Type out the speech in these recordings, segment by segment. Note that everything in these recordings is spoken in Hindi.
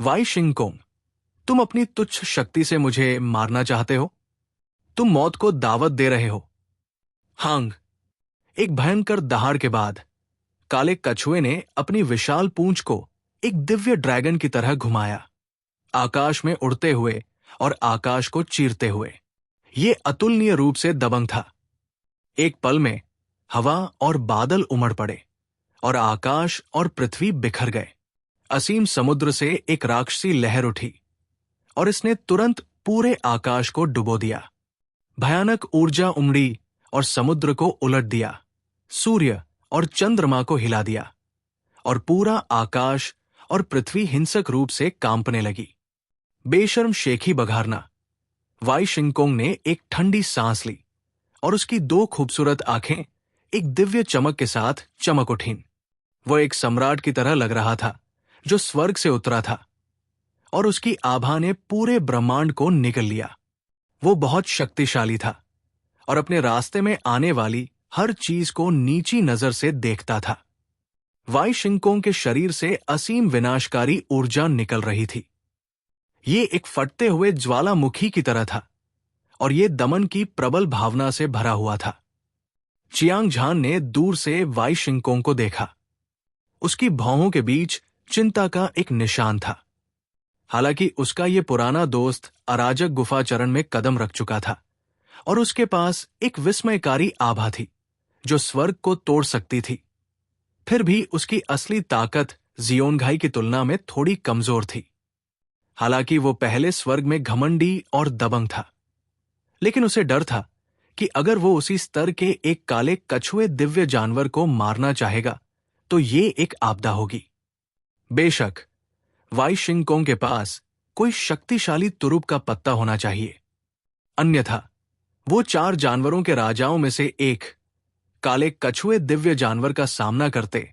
वाई शिंगकोंग, तुम अपनी तुच्छ शक्ति से मुझे मारना चाहते हो? तुम मौत को दावत दे रहे हो। हांग, एक भयंकर दहाड़ के बाद काले कछुए ने अपनी विशाल पूंछ को एक दिव्य ड्रैगन की तरह घुमाया, आकाश में उड़ते हुए और आकाश को चीरते हुए। ये अतुलनीय रूप से दबंग था। एक पल में हवा और बादल उमड़ पड़े और आकाश और पृथ्वी बिखर गए। असीम समुद्र से एक राक्षसी लहर उठी और इसने तुरंत पूरे आकाश को डुबो दिया। भयानक ऊर्जा उमड़ी और समुद्र को उलट दिया, सूर्य और चंद्रमा को हिला दिया और पूरा आकाश और पृथ्वी हिंसक रूप से कांपने लगी। बेशर्म शेखी बघारना। वाई शिंगकोंग ने एक ठंडी सांस ली और उसकी दो खूबसूरत आंखें एक दिव्य चमक के साथ चमक उठीं। वह एक सम्राट की तरह लग रहा था जो स्वर्ग से उतरा था, और उसकी आभा ने पूरे ब्रह्मांड को निगल लिया। वो बहुत शक्तिशाली था और अपने रास्ते में आने वाली हर चीज को नीची नजर से देखता था। वाई शिंगकोंग के शरीर से असीम विनाशकारी ऊर्जा निकल रही थी। ये एक फटते हुए ज्वालामुखी की तरह था और ये दमन की प्रबल भावना से भरा हुआ था। चियांग झान ने दूर से वाई शिंगकोंग को देखा। उसकी भौहों के बीच चिंता का एक निशान था। हालांकि उसका ये पुराना दोस्त अराजक गुफा चरण में कदम रख चुका था और उसके पास एक विस्मयकारी आभा थी जो स्वर्ग को तोड़ सकती थी। फिर भी उसकी असली ताकत जियोनघाई की तुलना में थोड़ी कमजोर थी। हालांकि वो पहले स्वर्ग में घमंडी और दबंग था, लेकिन उसे डर था कि अगर वो उसी स्तर के एक काले कछुए दिव्य जानवर को मारना चाहेगा तो ये एक आपदा होगी। बेशक वाई शिंगकोंग के पास कोई शक्तिशाली तुरुप का पत्ता होना चाहिए, अन्यथा वो 4 जानवरों के राजाओं में से एक काले कछुए दिव्य जानवर का सामना करते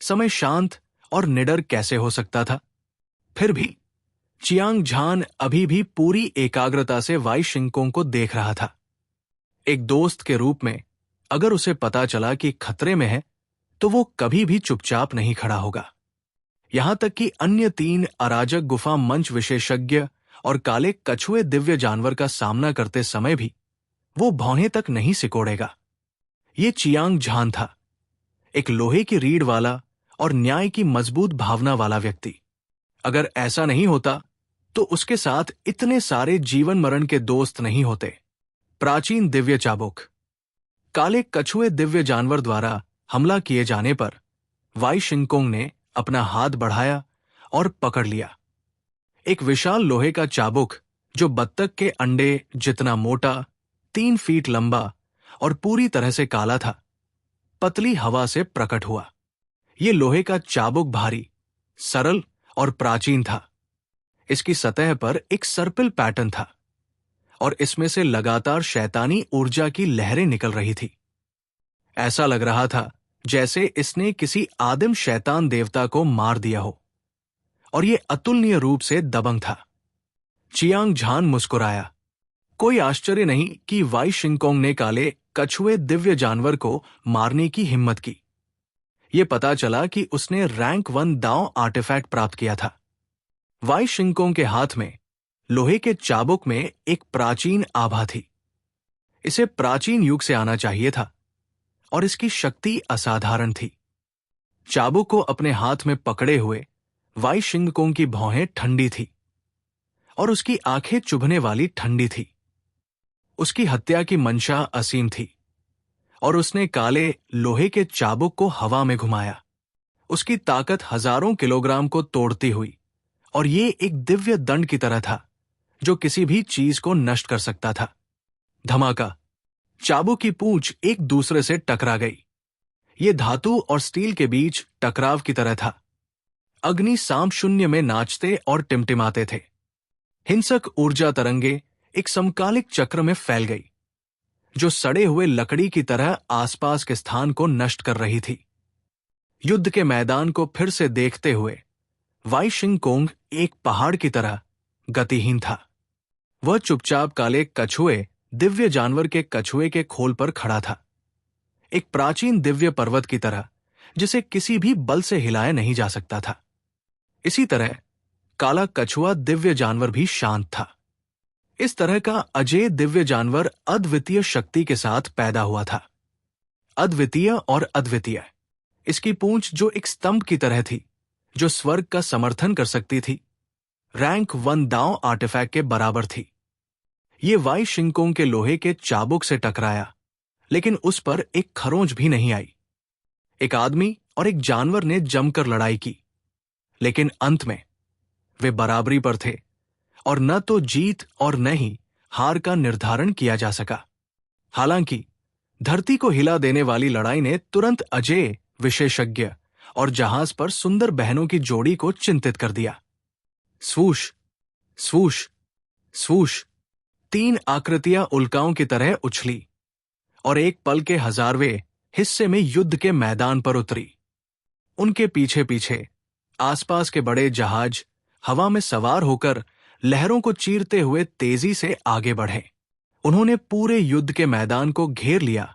समय शांत और निडर कैसे हो सकता था। फिर भी चियांग झान अभी भी पूरी एकाग्रता से वाई शिंगकोंग को देख रहा था। एक दोस्त के रूप में अगर उसे पता चला कि खतरे में है तो वो कभी भी चुपचाप नहीं खड़ा होगा। यहां तक कि अन्य 3 अराजक गुफा मंच विशेषज्ञ और काले कछुए दिव्य जानवर का सामना करते समय भी वो भौहें तक नहीं सिकोड़ेगा। ये चियांग झान था, एक लोहे की रीढ़ वाला और न्याय की मजबूत भावना वाला व्यक्ति। अगर ऐसा नहीं होता तो उसके साथ इतने सारे जीवन मरण के दोस्त नहीं होते। प्राचीन दिव्य चाबुक। काले कछुए दिव्य जानवर द्वारा हमला किए जाने पर वाई शिंगकोंग ने अपना हाथ बढ़ाया और पकड़ लिया। एक विशाल लोहे का चाबुक जो बत्तख के अंडे जितना मोटा, 3 फीट लंबा और पूरी तरह से काला था, पतली हवा से प्रकट हुआ। ये लोहे का चाबुक भारी, सरल और प्राचीन था। इसकी सतह पर एक सर्पिल पैटर्न था और इसमें से लगातार शैतानी ऊर्जा की लहरें निकल रही थी। ऐसा लग रहा था जैसे इसने किसी आदिम शैतान देवता को मार दिया हो, और ये अतुलनीय रूप से दबंग था। चियांग झान मुस्कुराया। कोई आश्चर्य नहीं कि वाई शिंगकोंग ने काले कछुए दिव्य जानवर को मारने की हिम्मत की। ये पता चला कि उसने रैंक 1 दांव आर्टिफैक्ट प्राप्त किया था। वाई शिंगकोंग के हाथ में लोहे के चाबुक में एक प्राचीन आभा थी। इसे प्राचीन युग से आना चाहिए था और इसकी शक्ति असाधारण थी। चाबुक को अपने हाथ में पकड़े हुए वाई शिंगकोंग की भौहें ठंडी थी और उसकी आंखें चुभने वाली ठंडी थी। उसकी हत्या की मंशा असीम थी और उसने काले लोहे के चाबुक को हवा में घुमाया, उसकी ताकत हजारों किलोग्राम को तोड़ती हुई, और ये एक दिव्य दंड की तरह था जो किसी भी चीज को नष्ट कर सकता था। धमाका। चाबुक की पूंछ एक दूसरे से टकरा गई। ये धातु और स्टील के बीच टकराव की तरह था। अग्नि सांप शून्य में नाचते और टिमटिमाते थे। हिंसक ऊर्जा तरंगे एक समकालिक चक्र में फैल गई जो सड़े हुए लकड़ी की तरह आसपास के स्थान को नष्ट कर रही थी। युद्ध के मैदान को फिर से देखते हुए वाई शिंगकोंग एक पहाड़ की तरह गतिहीन था। वह चुपचाप काले कछुए दिव्य जानवर के कछुए के खोल पर खड़ा था, एक प्राचीन दिव्य पर्वत की तरह जिसे किसी भी बल से हिलाया नहीं जा सकता था। इसी तरह काला कछुआ दिव्य जानवर भी शांत था। इस तरह का अजय दिव्य जानवर अद्वितीय शक्ति के साथ पैदा हुआ था। अद्वितीय और अद्वितीय। इसकी पूंछ जो एक स्तंभ की तरह थी, जो स्वर्ग का समर्थन कर सकती थी, रैंक 1 दांव आर्टिफैक्ट के बराबर थी। ये वाई शिंगकोंग के लोहे के चाबुक से टकराया, लेकिन उस पर एक खरोंच भी नहीं आई। एक आदमी और एक जानवर ने जमकर लड़ाई की, लेकिन अंत में वे बराबरी पर थे और न तो जीत और न ही हार का निर्धारण किया जा सका। हालांकि धरती को हिला देने वाली लड़ाई ने तुरंत अजय, विशेषज्ञ और जहाज पर सुंदर बहनों की जोड़ी को चिंतित कर दिया। स्वूश, स्वूश, स्वूश 3 आकृतियां उल्काओं की तरह उछली और एक पल के 1000वें हिस्से में युद्ध के मैदान पर उतरी। उनके पीछे पीछे आसपास के बड़े जहाज हवा में सवार होकर लहरों को चीरते हुए तेजी से आगे बढ़े। उन्होंने पूरे युद्ध के मैदान को घेर लिया,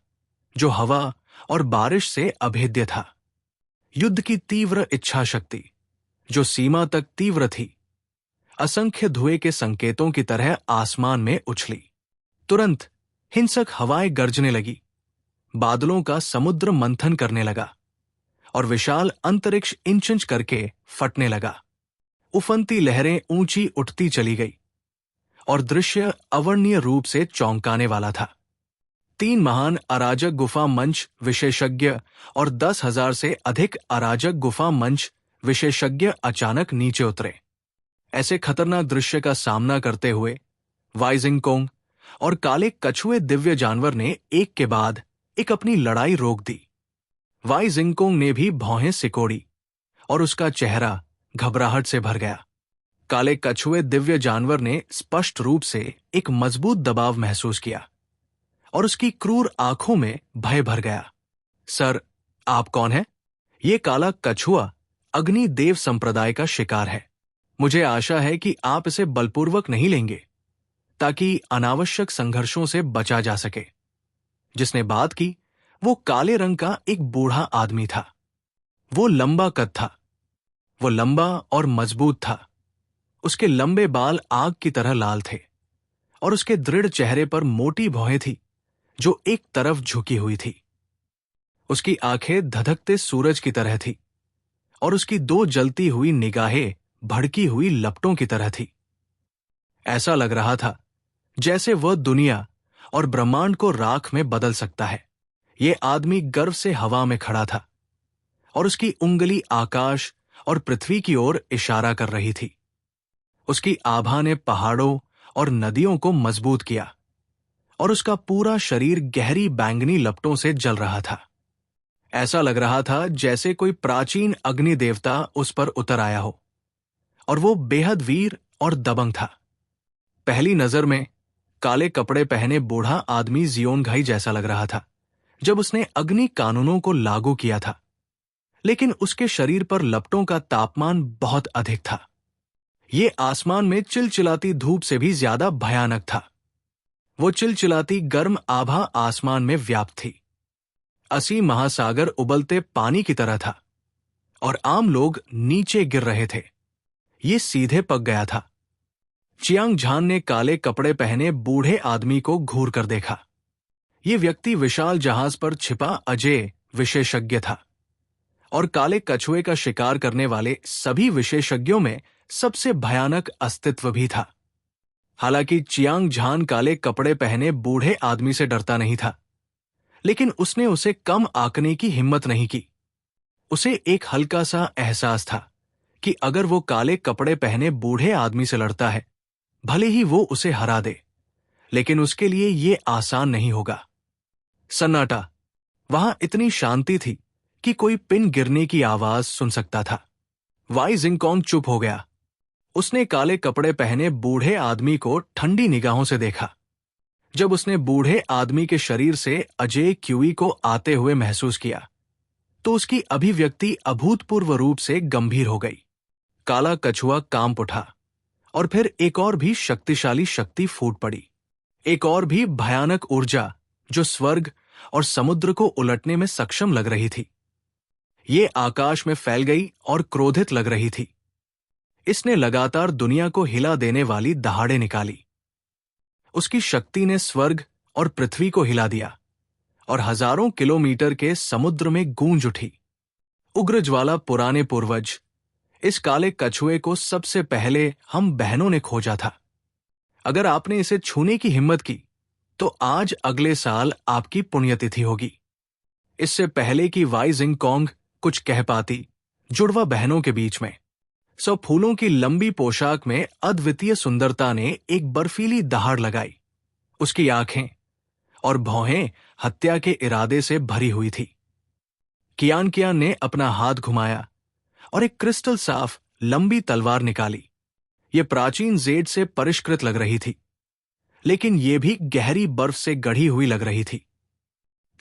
जो हवा और बारिश से अभेद्य था। युद्ध की तीव्र इच्छा शक्ति, जो सीमा तक तीव्र थी, असंख्य धुएं के संकेतों की तरह आसमान में उछली। तुरंत हिंसक हवाएं गरजने लगी, बादलों का समुद्र मंथन करने लगा और विशाल अंतरिक्ष इंच करके फटने लगा। उफनती लहरें ऊंची उठती चली गई और दृश्य अवर्णनीय रूप से चौंकाने वाला था। 3 महान अराजक गुफा मंच विशेषज्ञ और 10,000 से अधिक अराजक गुफा मंच विशेषज्ञ अचानक नीचे उतरे। ऐसे खतरनाक दृश्य का सामना करते हुए वाई शिंगकोंग और काले कछुए दिव्य जानवर ने एक के बाद एक अपनी लड़ाई रोक दी। वाई शिंगकोंग ने भी भौहें सिकोड़ी और उसका चेहरा घबराहट से भर गया। काले कछुए दिव्य जानवर ने स्पष्ट रूप से एक मजबूत दबाव महसूस किया और उसकी क्रूर आंखों में भय भर गया। सर, आप कौन हैं? ये काला कछुआ अग्नि देव संप्रदाय का शिकार है। मुझे आशा है कि आप इसे बलपूर्वक नहीं लेंगे, ताकि अनावश्यक संघर्षों से बचा जा सके। जिसने बात की वो काले रंग का एक बूढ़ा आदमी था। वो लंबा कद था, वो लंबा और मजबूत था। उसके लंबे बाल आग की तरह लाल थे और उसके दृढ़ चेहरे पर मोटी भौहें थी जो एक तरफ झुकी हुई थी। उसकी आंखें धधकते सूरज की तरह थी और उसकी 2 जलती हुई निगाहें भड़की हुई लपटों की तरह थी। ऐसा लग रहा था जैसे वह दुनिया और ब्रह्मांड को राख में बदल सकता है। ये आदमी गर्व से हवा में खड़ा था और उसकी उंगली आकाश और पृथ्वी की ओर इशारा कर रही थी। उसकी आभा ने पहाड़ों और नदियों को मजबूत किया और उसका पूरा शरीर गहरी बैंगनी लपटों से जल रहा था। ऐसा लग रहा था जैसे कोई प्राचीन अग्नि देवता उस पर उतर आया हो और वो बेहद वीर और दबंग था। पहली नजर में काले कपड़े पहने बूढ़ा आदमी जियोन घाई जैसा लग रहा था जब उसने अग्नि कानूनों को लागू किया था, लेकिन उसके शरीर पर लपटों का तापमान बहुत अधिक था। ये आसमान में चिलचिलाती धूप से भी ज्यादा भयानक था। वो चिलचिलाती गर्म आभा आसमान में व्याप्त थी। 80 महासागर उबलते पानी की तरह था और आम लोग नीचे गिर रहे थे। ये सीधे पक गया था। चियांग झान ने काले कपड़े पहने बूढ़े आदमी को घूर कर देखा। ये व्यक्ति विशाल जहाज पर छिपा अजय विशेषज्ञ था और काले कछुए का शिकार करने वाले सभी विशेषज्ञों में सबसे भयानक अस्तित्व भी था। हालांकि चियांग झान काले कपड़े पहने बूढ़े आदमी से डरता नहीं था, लेकिन उसने उसे कम आंकने की हिम्मत नहीं की। उसे एक हल्का सा एहसास था कि अगर वो काले कपड़े पहने बूढ़े आदमी से लड़ता है, भले ही वो उसे हरा दे, लेकिन उसके लिए ये आसान नहीं होगा। सन्नाटा। वहां इतनी शांति थी कि कोई पिन गिरने की आवाज सुन सकता था। वाई शिंगकोंग चुप हो गया। उसने काले कपड़े पहने बूढ़े आदमी को ठंडी निगाहों से देखा। जब उसने बूढ़े आदमी के शरीर से अजय क्यूई को आते हुए महसूस किया, तो उसकी अभिव्यक्ति अभूतपूर्व रूप से गंभीर हो गई। काला कछुआ कांप उठा और फिर एक और भी शक्तिशाली शक्ति फूट पड़ी। एक और भी भयानक ऊर्जा जो स्वर्ग और समुद्र को उलटने में सक्षम लग रही थी। ये आकाश में फैल गई और क्रोधित लग रही थी। इसने लगातार दुनिया को हिला देने वाली दहाड़े निकाली। उसकी शक्ति ने स्वर्ग और पृथ्वी को हिला दिया और हजारों किलोमीटर के समुद्र में गूंज उठी। उग्र ज्वाला पुराने पूर्वज, इस काले कछुए को सबसे पहले हम बहनों ने खोजा था। अगर आपने इसे छूने की हिम्मत की तो आज अगले साल आपकी पुण्यतिथि होगी। इससे पहले कि वाई जिंगकोंग कुछ कह पाती, जुड़वा बहनों के बीच में फूलों की लंबी पोशाक में अद्वितीय सुंदरता ने एक बर्फीली दहाड़ लगाई। उसकी आंखें और भौहें हत्या के इरादे से भरी हुई थी। कियान ने अपना हाथ घुमाया और एक क्रिस्टल साफ लंबी तलवार निकाली। यह प्राचीन जेड से परिष्कृत लग रही थी, लेकिन यह भी गहरी बर्फ से गढ़ी हुई लग रही थी।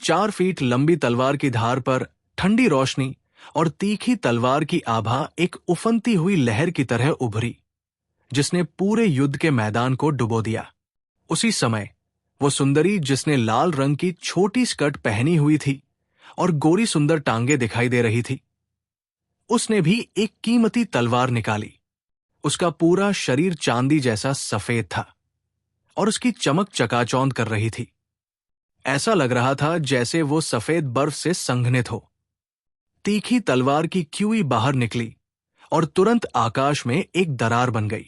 4 फीट लंबी तलवार की धार पर ठंडी रोशनी और तीखी तलवार की आभा एक उफनती हुई लहर की तरह उभरी, जिसने पूरे युद्ध के मैदान को डुबो दिया। उसी समय वो सुंदरी, जिसने लाल रंग की छोटी स्कर्ट पहनी हुई थी और गोरी सुंदर टांगे दिखाई दे रही थी, उसने भी एक कीमती तलवार निकाली। उसका पूरा शरीर चांदी जैसा सफेद था और उसकी चमक चकाचौंध कर रही थी। ऐसा लग रहा था जैसे वो सफेद बर्फ से संघनित हो। तीखी तलवार की क्यूई बाहर निकली और तुरंत आकाश में एक दरार बन गई।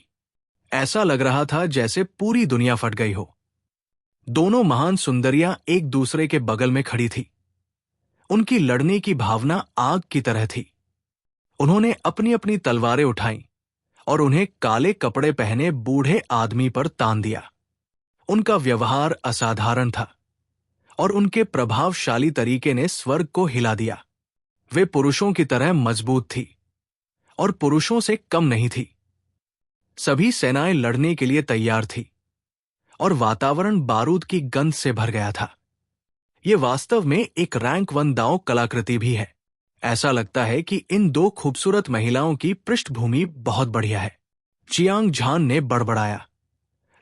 ऐसा लग रहा था जैसे पूरी दुनिया फट गई हो। दोनों महान सुंदरियां एक दूसरे के बगल में खड़ी थी। उनकी लड़ने की भावना आग की तरह थी। उन्होंने अपनी अपनी तलवारें उठाईं और उन्हें काले कपड़े पहने बूढ़े आदमी पर तान दिया। उनका व्यवहार असाधारण था और उनके प्रभावशाली तरीके ने स्वर्ग को हिला दिया। वे पुरुषों की तरह मजबूत थी और पुरुषों से कम नहीं थी। सभी सेनाएं लड़ने के लिए तैयार थी और वातावरण बारूद की गंध से भर गया था। यह वास्तव में एक रैंक 1 दांव कलाकृति भी है। ऐसा लगता है कि इन 2 खूबसूरत महिलाओं की पृष्ठभूमि बहुत बढ़िया है। चियांग झान ने बड़बड़ाया,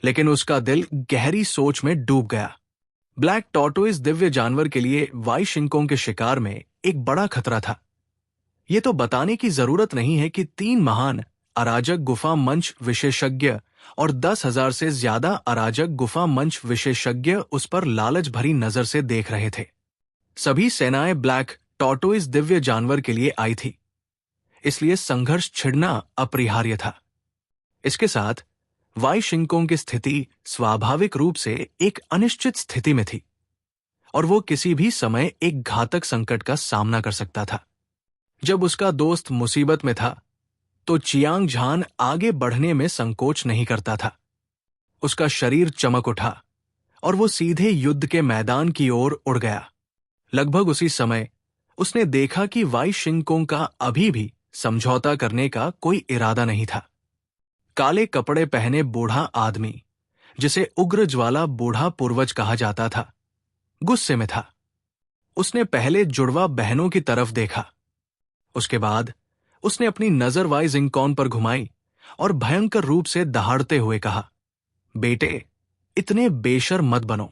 लेकिन उसका दिल गहरी सोच में डूब गया। ब्लैक टॉर्टोइस दिव्य जानवर के लिए वाई शिंकों के शिकार में एक बड़ा खतरा था। यह तो बताने की जरूरत नहीं है कि 3 महान अराजक गुफा मंच विशेषज्ञ और 10,000 से ज्यादा अराजक गुफा मंच विशेषज्ञ उस पर लालच भरी नजर से देख रहे थे। सभी सेनाएं ब्लैक टॉर्टोइस दिव्य जानवर के लिए आई थी, इसलिए संघर्ष छिड़ना अपरिहार्य था। इसके साथ वाई शिंकों की स्थिति स्वाभाविक रूप से एक अनिश्चित स्थिति में थी और वो किसी भी समय एक घातक संकट का सामना कर सकता था। जब उसका दोस्त मुसीबत में था तो चियांग झान आगे बढ़ने में संकोच नहीं करता था। उसका शरीर चमक उठा और वो सीधे युद्ध के मैदान की ओर उड़ गया। लगभग उसी समय उसने देखा कि वाई शिंकों का अभी भी समझौता करने का कोई इरादा नहीं था। काले कपड़े पहने बूढ़ा आदमी, जिसे उग्र ज्वाला बूढ़ा पूर्वज कहा जाता था, गुस्से में था। उसने पहले जुड़वा बहनों की तरफ देखा। उसके बाद उसने अपनी नजर वाई जिंगकॉन पर घुमाई और भयंकर रूप से दहाड़ते हुए कहा, बेटे, इतने बेशर्म मत बनो।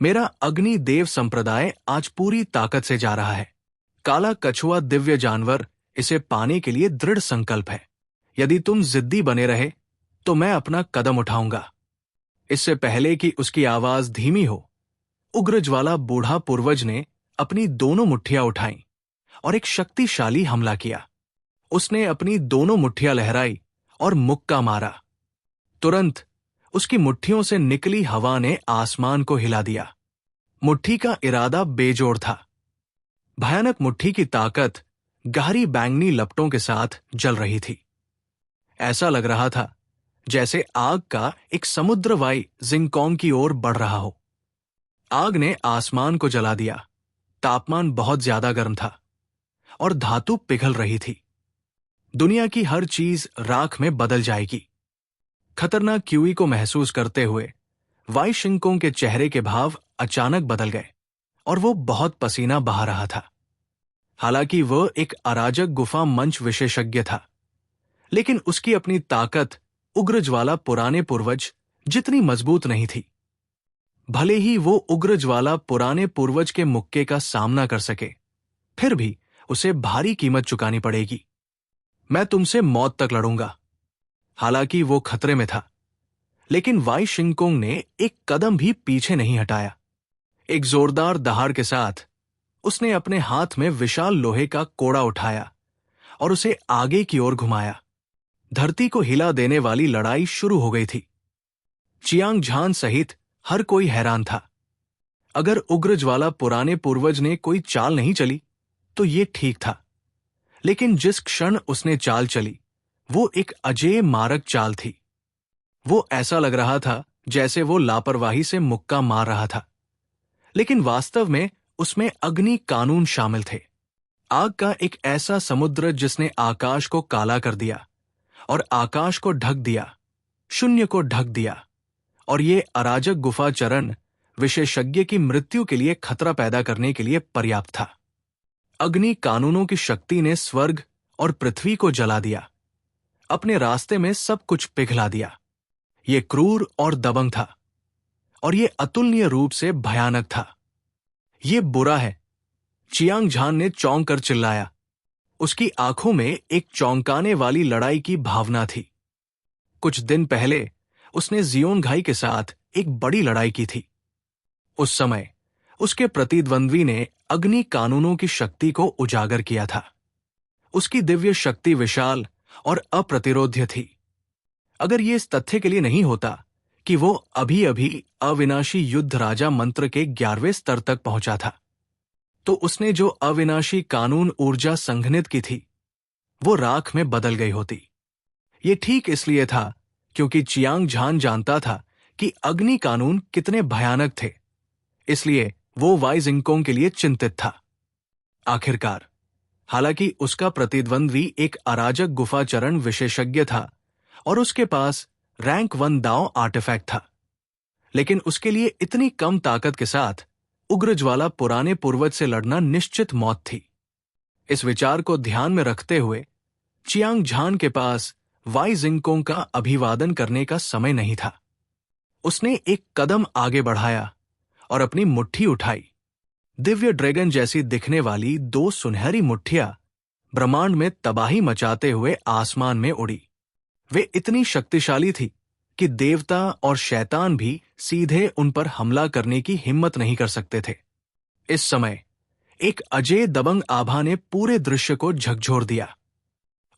मेरा अग्नि देव संप्रदाय आज पूरी ताकत से जा रहा है। काला कछुआ दिव्य जानवर इसे पाने के लिए दृढ़ संकल्प है। यदि तुम जिद्दी बने रहे तो मैं अपना कदम उठाऊंगा। इससे पहले कि उसकी आवाज धीमी हो, उग्र ज्वाला बूढ़ा पूर्वज ने अपनी दोनों मुट्ठियां उठाईं और एक शक्तिशाली हमला किया। उसने अपनी दोनों मुट्ठियां लहराई और मुक्का मारा। तुरंत उसकी मुट्ठियों से निकली हवा ने आसमान को हिला दिया। मुट्ठी का इरादा बेजोड़ था। भयानक मुट्ठी की ताकत गहरी बैंगनी लपटों के साथ जल रही थी। ऐसा लग रहा था जैसे आग का एक समुद्र वाई जिंगकॉन्ग की ओर बढ़ रहा हो। आग ने आसमान को जला दिया। तापमान बहुत ज्यादा गर्म था और धातु पिघल रही थी। दुनिया की हर चीज राख में बदल जाएगी। खतरनाक क्यूई को महसूस करते हुए वाई शिंकों के चेहरे के भाव अचानक बदल गए और वो बहुत पसीना बहा रहा था। हालांकि वह एक अराजक गुफा मंच विशेषज्ञ था, लेकिन उसकी अपनी ताकत उग्र ज्वाला पुराने पूर्वज जितनी मजबूत नहीं थी। भले ही वो उग्र ज्वाला पुराने पूर्वज के मुक्के का सामना कर सके, फिर भी उसे भारी कीमत चुकानी पड़ेगी। मैं तुमसे मौत तक लड़ूंगा, हालांकि वो खतरे में था, लेकिन वाई शिंगकोंग ने एक कदम भी पीछे नहीं हटाया। एक जोरदार दहाड़ के साथ उसने अपने हाथ में विशाल लोहे का कोड़ा उठाया और उसे आगे की ओर घुमाया। धरती को हिला देने वाली लड़ाई शुरू हो गई थी। चियांग झान सहित हर कोई हैरान था। अगर उग्रज्वाला पुराने पूर्वज ने कोई चाल नहीं चली तो ये ठीक था, लेकिन जिस क्षण उसने चाल चली वो एक अजेय मारक चाल थी। वो ऐसा लग रहा था जैसे वो लापरवाही से मुक्का मार रहा था, लेकिन वास्तव में उसमें अग्नि कानून शामिल थे। आग का एक ऐसा समुद्र जिसने आकाश को काला कर दिया और आकाश को ढक दिया, शून्य को ढक दिया, और ये अराजक गुफा चरण विशेषज्ञ की मृत्यु के लिए खतरा पैदा करने के लिए पर्याप्त था। अग्नि कानूनों की शक्ति ने स्वर्ग और पृथ्वी को जला दिया, अपने रास्ते में सब कुछ पिघला दिया। ये क्रूर और दबंग था, और ये अतुलनीय रूप से भयानक था। ये बुरा है, चियांग झान ने चौंक कर चिल्लाया। उसकी आंखों में एक चौंकाने वाली लड़ाई की भावना थी। कुछ दिन पहले उसने जियोनघाई के साथ एक बड़ी लड़ाई की थी। उस समय उसके प्रतिद्वंद्वी ने अग्नि कानूनों की शक्ति को उजागर किया था। उसकी दिव्य शक्ति विशाल और अप्रतिरोध्य थी। अगर ये इस तथ्य के लिए नहीं होता कि वो अभी अभी अविनाशी युद्ध राजा मंत्र के 11वें स्तर तक पहुंचा था, तो उसने जो अविनाशी कानून ऊर्जा संघनित की थी वो राख में बदल गई होती। ये ठीक इसलिए था क्योंकि चियांग झान जानता था कि अग्नि कानून कितने भयानक थे, इसलिए वो वाई जिंगकोंग के लिए चिंतित था। आखिरकार, हालांकि उसका प्रतिद्वंद्वी एक अराजक गुफाचरण विशेषज्ञ था और उसके पास रैंक 1 दाओ आर्टिफैक्ट था, लेकिन उसके लिए इतनी कम ताकत के साथ उग्रज्वाला पुराने पूर्वज से लड़ना निश्चित मौत थी। इस विचार को ध्यान में रखते हुए चियांग झान के पास वाई जिंगकोंग का अभिवादन करने का समय नहीं था। उसने एक कदम आगे बढ़ाया और अपनी मुट्ठी उठाई। दिव्य ड्रैगन जैसी दिखने वाली 2 सुनहरी मुट्ठियां ब्रह्मांड में तबाही मचाते हुए आसमान में उड़ी। वे इतनी शक्तिशाली थी कि देवता और शैतान भी सीधे उन पर हमला करने की हिम्मत नहीं कर सकते थे। इस समय एक अजेय दबंग आभा ने पूरे दृश्य को झकझोर दिया।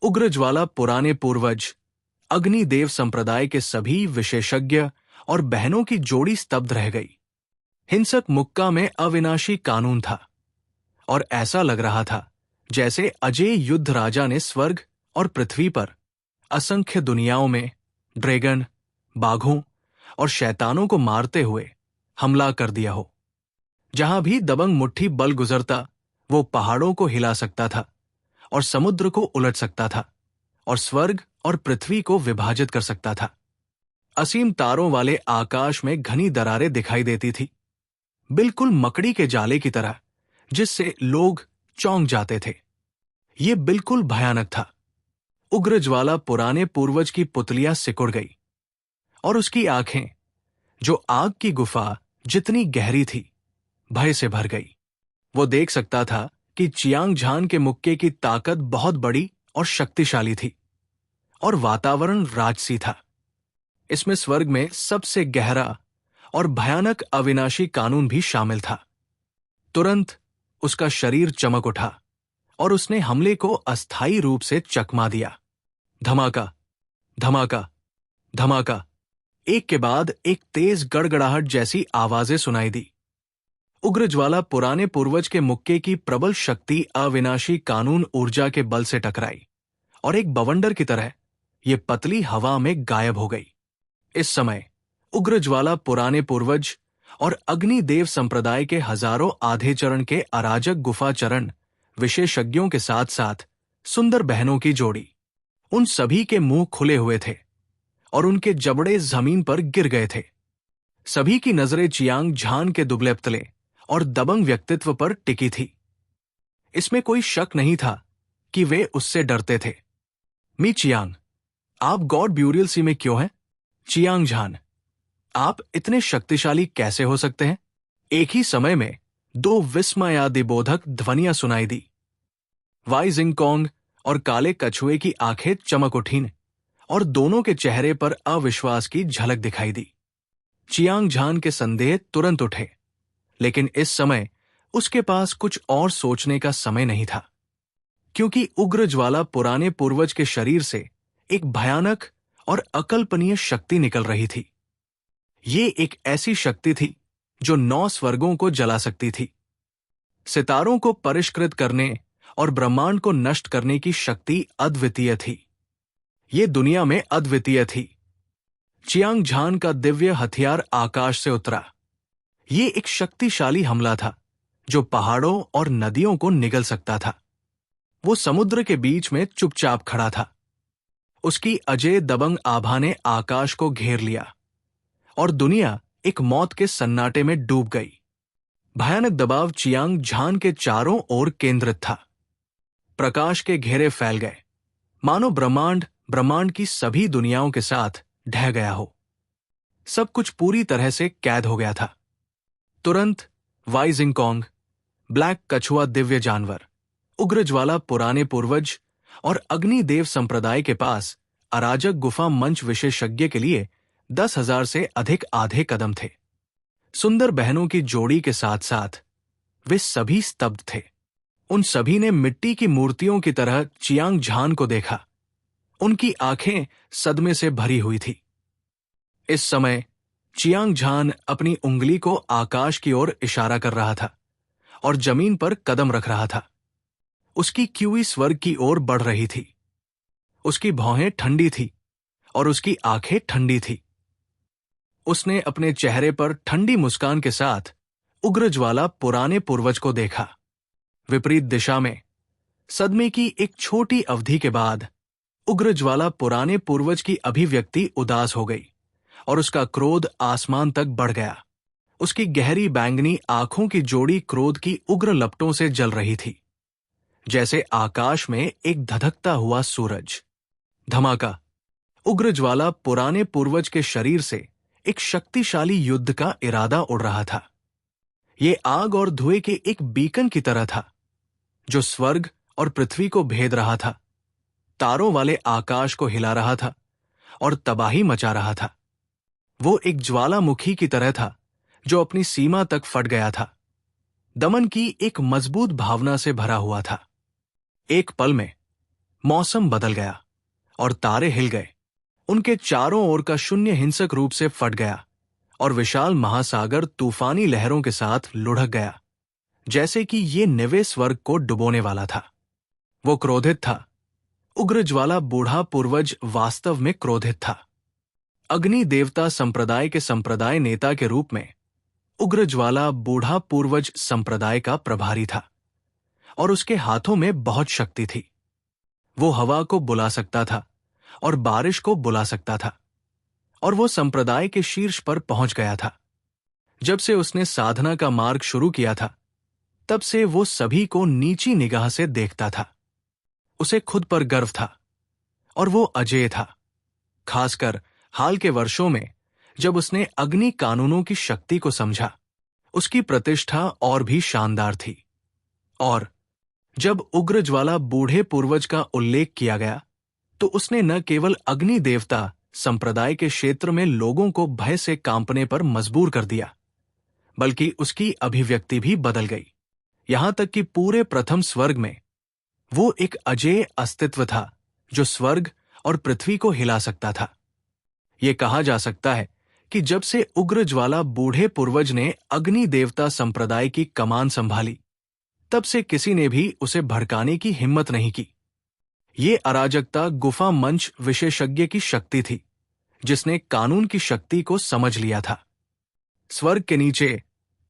उग्रज्वाला पुराने पूर्वज, अग्निदेव संप्रदाय के सभी विशेषज्ञ और बहनों की जोड़ी स्तब्ध रह गई। हिंसक मुक्का में अविनाशी कानून था, और ऐसा लग रहा था जैसे अजेय युद्ध राजा ने स्वर्ग और पृथ्वी पर असंख्य दुनियाओं में ड्रैगन, बाघों और शैतानों को मारते हुए हमला कर दिया हो। जहां भी दबंग मुट्ठी बल गुजरता, वो पहाड़ों को हिला सकता था और समुद्र को उलट सकता था और स्वर्ग और पृथ्वी को विभाजित कर सकता था। असीम तारों वाले आकाश में घनी दरारें दिखाई देती थी, बिल्कुल मकड़ी के जाले की तरह, जिससे लोग चौंक जाते थे। ये बिल्कुल भयानक था। उग्रज्वाला पुराने पूर्वज की पुतलियां सिकुड़ गई और उसकी आंखें, जो आग की गुफा जितनी गहरी थी, भय से भर गई। वो देख सकता था कि चियांग झान के मुक्के की ताकत बहुत बड़ी और शक्तिशाली थी, और वातावरण राजसी था। इसमें स्वर्ग में सबसे गहरा और भयानक अविनाशी कानून भी शामिल था। तुरंत उसका शरीर चमक उठा और उसने हमले को अस्थायी रूप से चकमा दिया। धमाका, धमाका, धमाका, एक के बाद एक तेज गड़गड़ाहट जैसी आवाजें सुनाई दी। उग्रज्वाला पुराने पूर्वज के मुक्के की प्रबल शक्ति अविनाशी कानून ऊर्जा के बल से टकराई और एक बवंडर की तरह ये पतली हवा में गायब हो गई। इस समय उग्रज्वाला पुराने पूर्वज और अग्निदेव संप्रदाय के हजारों आधे चरण के अराजक गुफा चरण विशेषज्ञों के साथ साथ सुंदर बहनों की जोड़ी, उन सभी के मुंह खुले हुए थे और उनके जबड़े जमीन पर गिर गए थे। सभी की नजरें चियांग झान के दुबले पतले और दबंग व्यक्तित्व पर टिकी थी। इसमें कोई शक नहीं था कि वे उससे डरते थे। मी चियांग, आप गॉड ब्यूरियल सी में क्यों हैं? चियांग झान, आप इतने शक्तिशाली कैसे हो सकते हैं? एक ही समय में 2 विस्मयादिबोधक ध्वनियां सुनाई दी। वाई जिंगकोंग और काले कछुए की आंखें चमक उठीं और दोनों के चेहरे पर अविश्वास की झलक दिखाई दी। चियांग झान के संदेह तुरंत उठे, लेकिन इस समय उसके पास कुछ और सोचने का समय नहीं था, क्योंकि उग्र ज्वाला पुराने पूर्वज के शरीर से एक भयानक और अकल्पनीय शक्ति निकल रही थी। ये एक ऐसी शक्ति थी जो 9 स्वर्गों को जला सकती थी, सितारों को परिष्कृत करने और ब्रह्मांड को नष्ट करने की शक्ति अद्वितीय थी। ये दुनिया में अद्वितीय थी। चियांग झान का दिव्य हथियार आकाश से उतरा। ये एक शक्तिशाली हमला था जो पहाड़ों और नदियों को निगल सकता था। वो समुद्र के बीच में चुपचाप खड़ा था। उसकी अजय दबंग आभा ने आकाश को घेर लिया और दुनिया एक मौत के सन्नाटे में डूब गई। भयानक दबाव चियांग झान के चारों ओर केंद्रित था। प्रकाश के घेरे फैल गए, मानो ब्रह्मांड की सभी दुनियाओं के साथ ढह गया हो। सब कुछ पूरी तरह से कैद हो गया था। तुरंत वाई जिंगकोंग, ब्लैक कछुआ दिव्य जानवर, उग्र ज्वाला पुराने पूर्वज और अग्निदेव संप्रदाय के पास अराजक गुफा मंच विशेषज्ञ के लिए 10,000 से अधिक आधे कदम थे। सुंदर बहनों की जोड़ी के साथ साथ वे सभी स्तब्ध थे। उन सभी ने मिट्टी की मूर्तियों की तरह चियांग झान को देखा। उनकी आंखें सदमे से भरी हुई थी। इस समय चियांग झान अपनी उंगली को आकाश की ओर इशारा कर रहा था और जमीन पर कदम रख रहा था। उसकी क्यूई स्वर्ग की ओर बढ़ रही थी। उसकी भौहें ठंडी थी और उसकी आंखें ठंडी थी। उसने अपने चेहरे पर ठंडी मुस्कान के साथ उग्र ज्वाला पुराने पूर्वज को देखा। विपरीत दिशा में सदमे की एक छोटी अवधि के बाद उग्र ज्वाला पुराने पूर्वज की अभिव्यक्ति उदास हो गई और उसका क्रोध आसमान तक बढ़ गया। उसकी गहरी बैंगनी आंखों की जोड़ी क्रोध की उग्र लपटों से जल रही थी, जैसे आकाश में एक धधकता हुआ सूरज। धमाका! उग्र ज्वाला पुराने पूर्वज के शरीर से एक शक्तिशाली युद्ध का इरादा उड़ रहा था। ये आग और धुएं के एक बीकन की तरह था जो स्वर्ग और पृथ्वी को भेद रहा था, तारों वाले आकाश को हिला रहा था और तबाही मचा रहा था। वो एक ज्वालामुखी की तरह था जो अपनी सीमा तक फट गया था, दमन की एक मजबूत भावना से भरा हुआ था। एक पल में मौसम बदल गया और तारे हिल गए। उनके चारों ओर का शून्य हिंसक रूप से फट गया और विशाल महासागर तूफानी लहरों के साथ लुढ़क गया, जैसे कि ये निवे स्वर्ग को डुबोने वाला था। वो क्रोधित था। उग्र ज्वाला बूढ़ा पूर्वज वास्तव में क्रोधित था। अग्नि देवता संप्रदाय के संप्रदाय नेता के रूप में उग्र ज्वाला बूढ़ा पूर्वज संप्रदाय का प्रभारी था और उसके हाथों में बहुत शक्ति थी। वो हवा को बुला सकता था और बारिश को बुला सकता था और वो संप्रदाय के शीर्ष पर पहुंच गया था। जब से उसने साधना का मार्ग शुरू किया था, तब से वो सभी को नीची निगाह से देखता था। उसे खुद पर गर्व था और वो अजेय था। खासकर हाल के वर्षों में जब उसने अग्नि कानूनों की शक्ति को समझा, उसकी प्रतिष्ठा और भी शानदार थी। और जब उग्र ज्वाला बूढ़े पूर्वज का उल्लेख किया गया, तो उसने न केवल अग्नि देवता संप्रदाय के क्षेत्र में लोगों को भय से कांपने पर मजबूर कर दिया, बल्कि उसकी अभिव्यक्ति भी बदल गई। यहां तक कि पूरे प्रथम स्वर्ग में वो एक अजेय अस्तित्व था जो स्वर्ग और पृथ्वी को हिला सकता था। ये कहा जा सकता है कि जब से उग्र ज्वाला बूढ़े पूर्वज ने अग्नि देवता संप्रदाय की कमान संभाली, तब से किसी ने भी उसे भड़काने की हिम्मत नहीं की। ये अराजकता गुफा मंच विशेषज्ञ की शक्ति थी, जिसने कानून की शक्ति को समझ लिया था। स्वर्ग के नीचे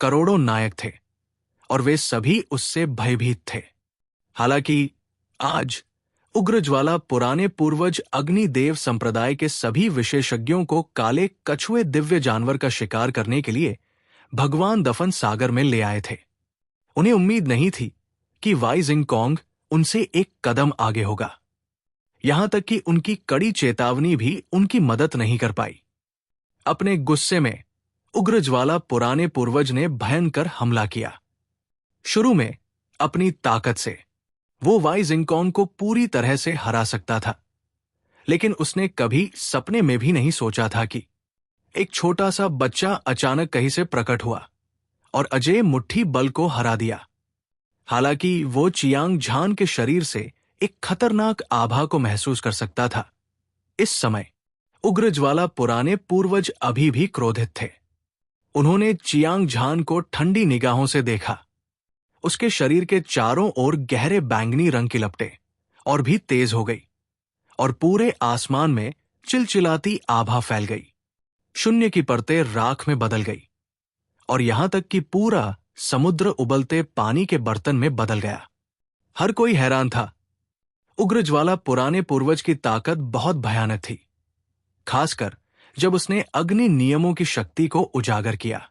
करोड़ों नायक थे और वे सभी उससे भयभीत थे। हालांकि आज उग्र ज्वाला पुराने पूर्वज अग्निदेव संप्रदाय के सभी विशेषज्ञों को काले कछुए दिव्य जानवर का शिकार करने के लिए भगवान दफन सागर में ले आए थे। उन्हें उम्मीद नहीं थी कि वाई जिंगकोंग उनसे एक कदम आगे होगा। यहां तक कि उनकी कड़ी चेतावनी भी उनकी मदद नहीं कर पाई। अपने गुस्से में उग्र ज्वाला पुराने पूर्वज ने भयंकर हमला किया। शुरू में अपनी ताकत से वो वाई जिंगकोंग को पूरी तरह से हरा सकता था, लेकिन उसने कभी सपने में भी नहीं सोचा था कि एक छोटा सा बच्चा अचानक कहीं से प्रकट हुआ और अजय मुट्ठी बल को हरा दिया। हालांकि वो चियांग झान के शरीर से एक खतरनाक आभा को महसूस कर सकता था। इस समय उग्रज्वाला पुराने पूर्वज अभी भी क्रोधित थे। उन्होंने चियांग झान को ठंडी निगाहों से देखा। उसके शरीर के चारों ओर गहरे बैंगनी रंग की लपटें और भी तेज हो गई और पूरे आसमान में चिलचिलाती आभा फैल गई। शून्य की परतें राख में बदल गई और यहां तक कि पूरा समुद्र उबलते पानी के बर्तन में बदल गया। हर कोई हैरान था। उग्रज्वाला पुराने पूर्वज की ताकत बहुत भयानक थी, खासकर जब उसने अग्नि नियमों की शक्ति को उजागर किया।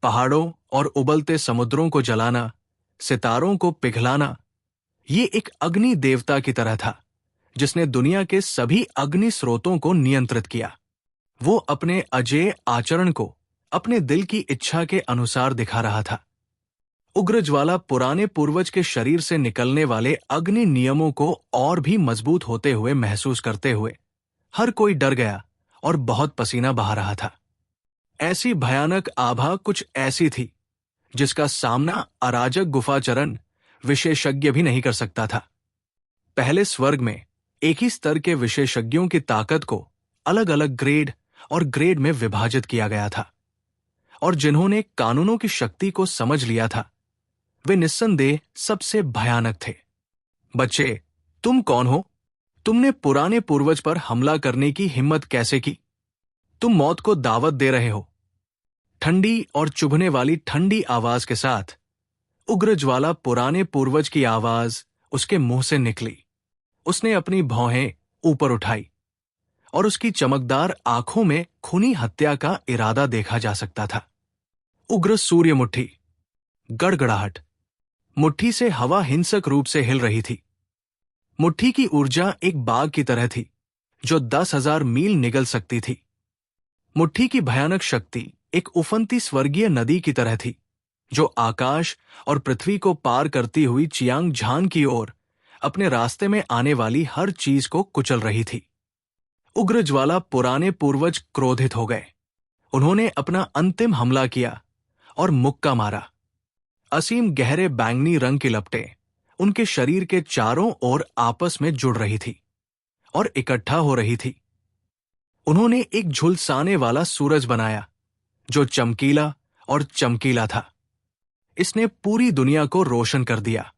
पहाड़ों और उबलते समुद्रों को जलाना, सितारों को पिघलाना, ये एक अग्नि देवता की तरह था जिसने दुनिया के सभी अग्नि स्रोतों को नियंत्रित किया। वो अपने अजेय आचरण को अपने दिल की इच्छा के अनुसार दिखा रहा था। उग्रज्वाला पुराने पूर्वज के शरीर से निकलने वाले अग्नि नियमों को और भी मजबूत होते हुए महसूस करते हुए हर कोई डर गया और बहुत पसीना बहा रहा था। ऐसी भयानक आभा कुछ ऐसी थी जिसका सामना अराजक गुफाचरण विशेषज्ञ भी नहीं कर सकता था। पहले स्वर्ग में एक ही स्तर के विशेषज्ञों की ताकत को अलग अलग ग्रेड और ग्रेड में विभाजित किया गया था, और जिन्होंने कानूनों की शक्ति को समझ लिया था वे निस्संदेह सबसे भयानक थे। बच्चे, तुम कौन हो? तुमने पुराने पूर्वज पर हमला करने की हिम्मत कैसे की? तुम मौत को दावत दे रहे हो। ठंडी और चुभने वाली ठंडी आवाज के साथ उग्रज्वाला पुराने पूर्वज की आवाज उसके मुंह से निकली। उसने अपनी भौहें ऊपर उठाई और उसकी चमकदार आंखों में खूनी हत्या का इरादा देखा जा सकता था। उग्र सूर्य मुट्ठी। गड़गड़ाहट। मुट्ठी से हवा हिंसक रूप से हिल रही थी। मुट्ठी की ऊर्जा एक बाघ की तरह थी जो 10,000 मील निगल सकती थी। मुट्ठी की भयानक शक्ति एक उफनती स्वर्गीय नदी की तरह थी जो आकाश और पृथ्वी को पार करती हुई चियांग झान की ओर अपने रास्ते में आने वाली हर चीज को कुचल रही थी। उग्रज्वाला पुराने पूर्वज क्रोधित हो गए। उन्होंने अपना अंतिम हमला किया और मुक्का मारा। असीम गहरे बैंगनी रंग की लपटें उनके शरीर के चारों ओर आपस में जुड़ रही थी और इकट्ठा हो रही थी। उन्होंने एक झुलसाने वाला सूरज बनाया जो चमकीला और चमकीला था। इसने पूरी दुनिया को रोशन कर दिया।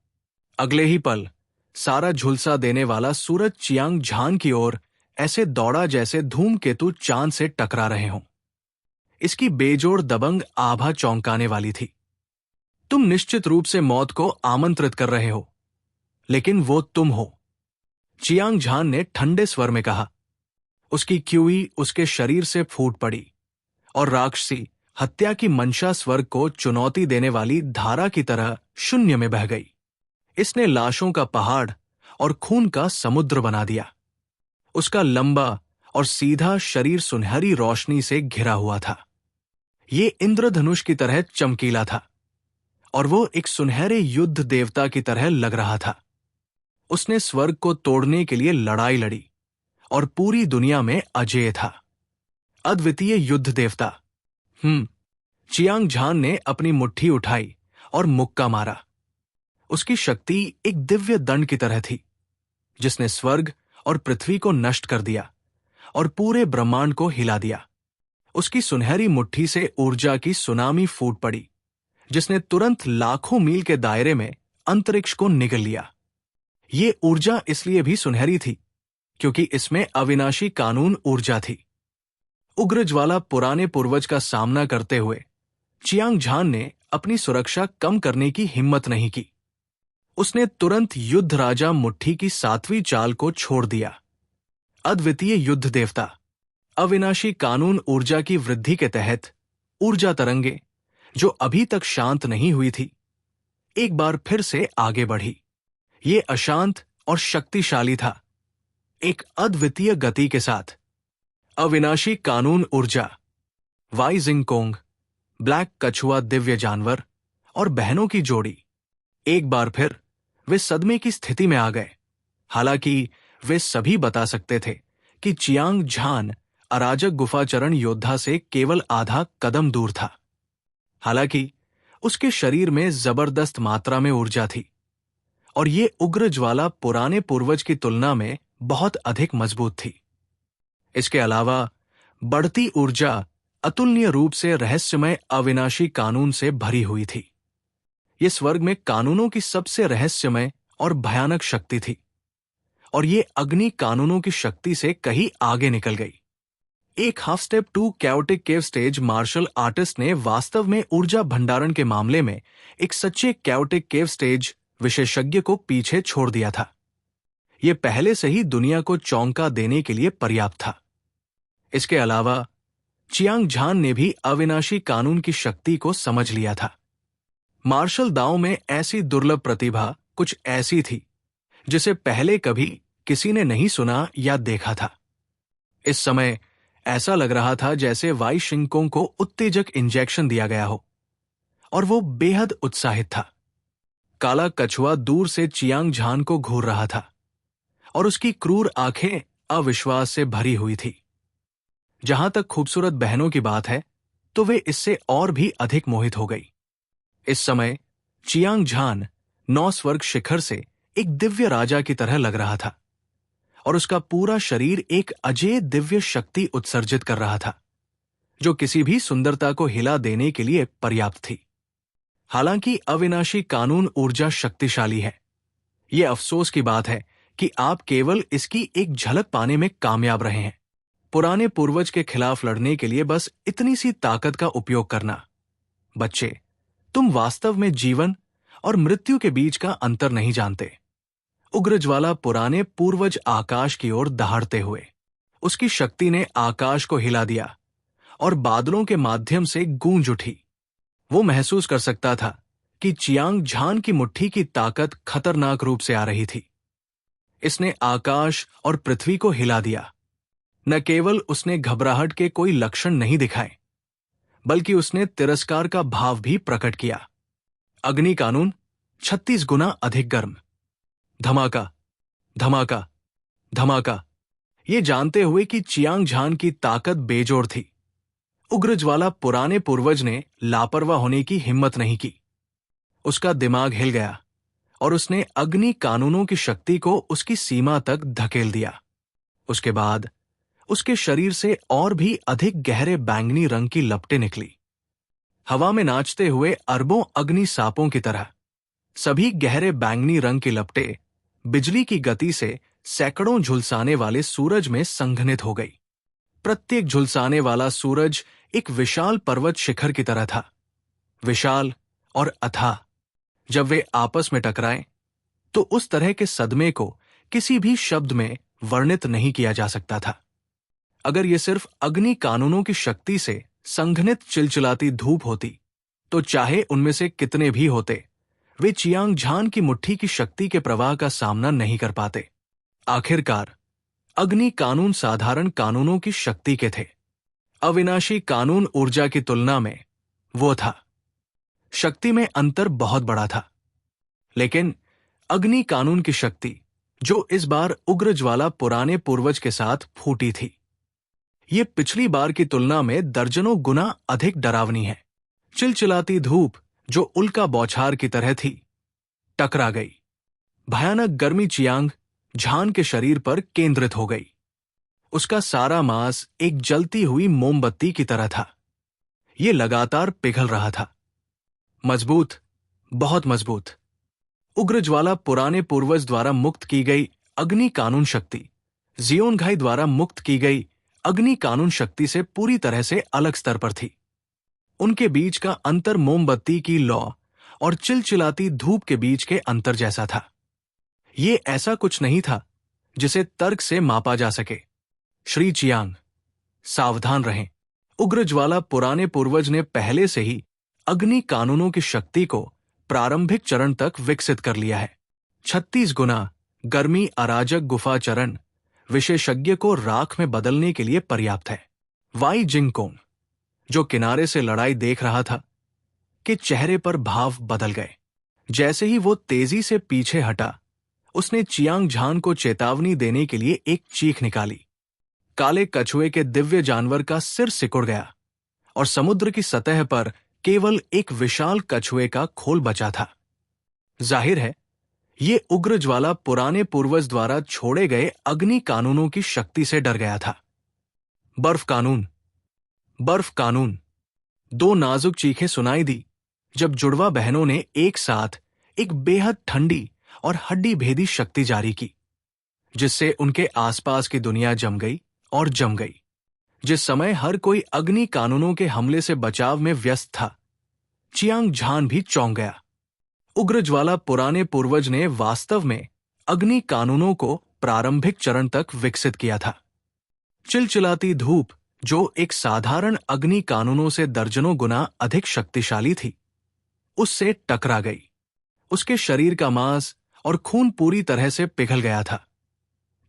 अगले ही पल सारा झुलसा देने वाला सूरज चियांग झान की ओर ऐसे दौड़ा जैसे धूमकेतु चांद से टकरा रहे हों। इसकी बेजोड़ दबंग आभा चौंकाने वाली थी। तुम निश्चित रूप से मौत को आमंत्रित कर रहे हो, लेकिन वो तुम हो, चियांग झान ने ठंडे स्वर में कहा। उसकी क्यूई उसके शरीर से फूट पड़ी और राक्षसी हत्या की मंशा स्वर्ग को चुनौती देने वाली धारा की तरह शून्य में बह गई। इसने लाशों का पहाड़ और खून का समुद्र बना दिया। उसका लंबा और सीधा शरीर सुनहरी रोशनी से घिरा हुआ था। ये इंद्रधनुष की तरह चमकीला था और वो एक सुनहरे युद्ध देवता की तरह लग रहा था। उसने स्वर्ग को तोड़ने के लिए लड़ाई लड़ी और पूरी दुनिया में अजेय था। अद्वितीय युद्ध देवता। चियांग झान ने अपनी मुट्ठी उठाई और मुक्का मारा। उसकी शक्ति एक दिव्य दंड की तरह थी जिसने स्वर्ग और पृथ्वी को नष्ट कर दिया और पूरे ब्रह्मांड को हिला दिया। उसकी सुनहरी मुट्ठी से ऊर्जा की सुनामी फूट पड़ी जिसने तुरंत लाखों मील के दायरे में अंतरिक्ष को निगल लिया। ये ऊर्जा इसलिए भी सुनहरी थी क्योंकि इसमें अविनाशी कानून ऊर्जा थी। उग्रज्वाला पुराने पूर्वज का सामना करते हुए चियांग झान ने अपनी सुरक्षा कम करने की हिम्मत नहीं की। उसने तुरंत युद्ध राजा मुट्ठी की 7वीं चाल को छोड़ दिया। अद्वितीय युद्ध देवता। अविनाशी कानून ऊर्जा की वृद्धि के तहत ऊर्जा तरंगे जो अभी तक शांत नहीं हुई थी एक बार फिर से आगे बढ़ी। ये अशांत और शक्तिशाली था, एक अद्वितीय गति के साथ। अविनाशी कानून ऊर्जा। वाई जिंगकोंग, ब्लैक कछुआ दिव्य जानवर और बहनों की जोड़ी एक बार फिर वे सदमे की स्थिति में आ गए। हालांकि वे सभी बता सकते थे कि चियांग झान अराजक गुफाचरण योद्धा से केवल आधा कदम दूर था। हालांकि उसके शरीर में जबरदस्त मात्रा में ऊर्जा थी और ये उग्र ज्वाला पुराने पूर्वज की तुलना में बहुत अधिक मजबूत थी। इसके अलावा बढ़ती ऊर्जा अतुलनीय रूप से रहस्यमय अविनाशी कानून से भरी हुई थी। ये स्वर्ग में कानूनों की सबसे रहस्यमय और भयानक शक्ति थी और ये अग्नि कानूनों की शक्ति से कहीं आगे निकल गई। एक half step to chaotic cave stage martial artist ने वास्तव में ऊर्जा भंडारण के मामले में एक सच्चे कैओटिक केव स्टेज विशेषज्ञ को पीछे छोड़ दिया था। यह पहले से ही दुनिया को चौंका देने के लिए पर्याप्त था। इसके अलावा चियांग झान ने भी अविनाशी कानून की शक्ति को समझ लिया था। मार्शल दांव में ऐसी दुर्लभ प्रतिभा कुछ ऐसी थी जिसे पहले कभी किसी ने नहीं सुना या देखा था। इस समय ऐसा लग रहा था जैसे वाई शिंगकोंग को उत्तेजक इंजेक्शन दिया गया हो और वो बेहद उत्साहित था। काला कछुआ दूर से चियांग झान को घूर रहा था और उसकी क्रूर आंखें अविश्वास से भरी हुई थी। जहां तक खूबसूरत बहनों की बात है तो वे इससे और भी अधिक मोहित हो गई। इस समय चियांग झान 9 स्वर्ग शिखर से एक दिव्य राजा की तरह लग रहा था और उसका पूरा शरीर एक अजेय दिव्य शक्ति उत्सर्जित कर रहा था जो किसी भी सुंदरता को हिला देने के लिए पर्याप्त थी। हालांकि अविनाशी कानून ऊर्जा शक्तिशाली है। यह अफसोस की बात है कि आप केवल इसकी एक झलक पाने में कामयाब रहे हैं। पुराने पूर्वज के खिलाफ लड़ने के लिए बस इतनी सी ताकत का उपयोग करना। बच्चे, तुम वास्तव में जीवन और मृत्यु के बीच का अंतर नहीं जानते। उग्रज्वाला पुराने पूर्वज आकाश की ओर दहाड़ते हुए, उसकी शक्ति ने आकाश को हिला दिया और बादलों के माध्यम से गूंज उठी। वो महसूस कर सकता था कि चियांग झान की मुट्ठी की ताकत खतरनाक रूप से आ रही थी। इसने आकाश और पृथ्वी को हिला दिया। न केवल उसने घबराहट के कोई लक्षण नहीं दिखाए, बल्कि उसने तिरस्कार का भाव भी प्रकट किया। अग्नि कानून 36 गुना अधिक गर्म। धमाका, धमाका, धमाका। ये जानते हुए कि चियांग झान की ताकत बेजोड़ थी, उग्रज्वाला पुराने पूर्वज ने लापरवाह होने की हिम्मत नहीं की। उसका दिमाग हिल गया और उसने अग्नि कानूनों की शक्ति को उसकी सीमा तक धकेल दिया। उसके बाद उसके शरीर से और भी अधिक गहरे बैंगनी रंग की लपटें निकली, हवा में नाचते हुए अरबों अग्नि सांपों की तरह। सभी गहरे बैंगनी रंग की लपटें बिजली की गति से सैकड़ों झुलसाने वाले सूरज में संघनित हो गई। प्रत्येक झुलसाने वाला सूरज एक विशाल पर्वत शिखर की तरह था, विशाल और अथाह। जब वे आपस में टकराए तो उस तरह के सदमे को किसी भी शब्द में वर्णित नहीं किया जा सकता था। अगर ये सिर्फ अग्नि कानूनों की शक्ति से संघनित चिलचिलाती धूप होती तो चाहे उनमें से कितने भी होते, वे चियांग झान की मुट्ठी की शक्ति के प्रवाह का सामना नहीं कर पाते। आखिरकार अग्नि कानून साधारण कानूनों की शक्ति के थे। अविनाशी कानून ऊर्जा की तुलना में वो था। शक्ति में अंतर बहुत बड़ा था, लेकिन अग्नि कानून की शक्ति, जो इस बार उग्रज्वाला पुराने पूर्वज के साथ फूटी थी, ये पिछली बार की तुलना में दर्जनों गुना अधिक डरावनी है। चिलचिलाती धूप जो उल्का बौछार की तरह थी, टकरा गई। भयानक गर्मी चियांग झान के शरीर पर केंद्रित हो गई। उसका सारा मांस एक जलती हुई मोमबत्ती की तरह था। ये लगातार पिघल रहा था। मजबूत, बहुत मजबूत। उग्रज्वाला पुराने पूर्वज द्वारा मुक्त की गई अग्नि कानून शक्ति जियोनघाई द्वारा मुक्त की गई अग्नि कानून शक्ति से पूरी तरह से अलग स्तर पर थी। उनके बीच का अंतर मोमबत्ती की लौ और चिलचिलाती धूप के बीच के अंतर जैसा था। ये ऐसा कुछ नहीं था जिसे तर्क से मापा जा सके। श्री चियांग, सावधान रहें। उग्रज्वाला पुराने पूर्वज ने पहले से ही अग्नि कानूनों की शक्ति को प्रारंभिक चरण तक विकसित कर लिया है। 36 गुना गर्मी अराजक गुफा चरण विशेषज्ञ को राख में बदलने के लिए पर्याप्त है। वाई जिंगकोंग, जो किनारे से लड़ाई देख रहा था, के चेहरे पर भाव बदल गए। जैसे ही वो तेजी से पीछे हटा, उसने चियांग झान को चेतावनी देने के लिए एक चीख निकाली। काले कछुए के दिव्य जानवर का सिर सिकुड़ गया और समुद्र की सतह पर केवल एक विशाल कछुए का खोल बचा था। जाहिर है, ये उग्र ज्वाला पुराने पूर्वज द्वारा छोड़े गए अग्नि कानूनों की शक्ति से डर गया था। बर्फ कानून, बर्फ कानून। दो नाजुक चीखें सुनाई दी जब जुड़वा बहनों ने एक साथ एक बेहद ठंडी और हड्डी भेदी शक्ति जारी की, जिससे उनके आसपास की दुनिया जम गई और जम गई। जिस समय हर कोई अग्नि कानूनों के हमले से बचाव में व्यस्त था, चियांग झान भी चौंक गया। उग्र ज्वाला पुराने पूर्वज ने वास्तव में अग्नि कानूनों को प्रारंभिक चरण तक विकसित किया था। चिलचिलाती धूप, जो एक साधारण अग्नि कानूनों से दर्जनों गुना अधिक शक्तिशाली थी, उससे टकरा गई। उसके शरीर का मांस और खून पूरी तरह से पिघल गया था।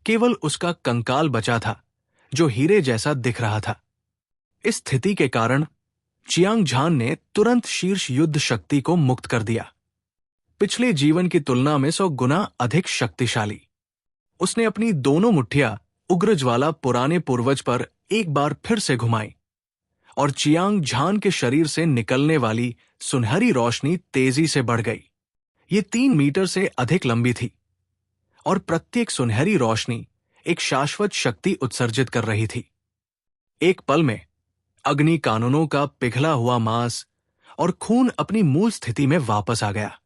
केवल उसका कंकाल बचा था, जो हीरे जैसा दिख रहा था। इस स्थिति के कारण चियांग झान ने तुरंत शीर्ष युद्ध शक्ति को मुक्त कर दिया, पिछले जीवन की तुलना में 100 गुना अधिक शक्तिशाली। उसने अपनी दोनों मुट्ठियां उग्र ज्वाला पुराने पूर्वज पर एक बार फिर से घुमाई और चियांग झान के शरीर से निकलने वाली सुनहरी रोशनी तेजी से बढ़ गई। ये 3 मीटर से अधिक लंबी थी और प्रत्येक सुनहरी रोशनी एक शाश्वत शक्ति उत्सर्जित कर रही थी। एक पल में अग्नि कानूनों का पिघला हुआ मांस और खून अपनी मूल स्थिति में वापस आ गया।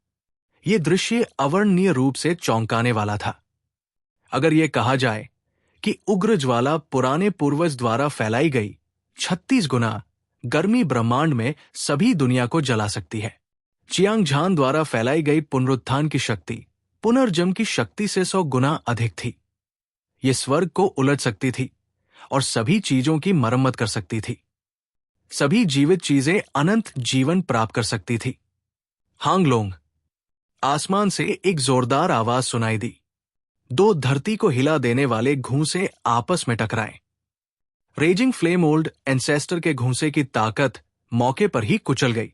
यह दृश्य अवर्णनीय रूप से चौंकाने वाला था। अगर यह कहा जाए कि उग्र ज्वाला पुराने पूर्वज द्वारा फैलाई गई 36 गुना गर्मी ब्रह्मांड में सभी दुनिया को जला सकती है, चियांग झान द्वारा फैलाई गई पुनरुत्थान की शक्ति पुनर्जन्म की शक्ति से 100 गुना अधिक थी। यह स्वर्ग को उलट सकती थी और सभी चीजों की मरम्मत कर सकती थी। सभी जीवित चीजें अनंत जीवन प्राप्त कर सकती थी। हांगलोंग। आसमान से एक जोरदार आवाज सुनाई दी। 2 धरती को हिला देने वाले घूंसे आपस में टकराए। रेजिंग फ्लेम ओल्ड एंसेस्टर के घूंसे की ताकत मौके पर ही कुचल गई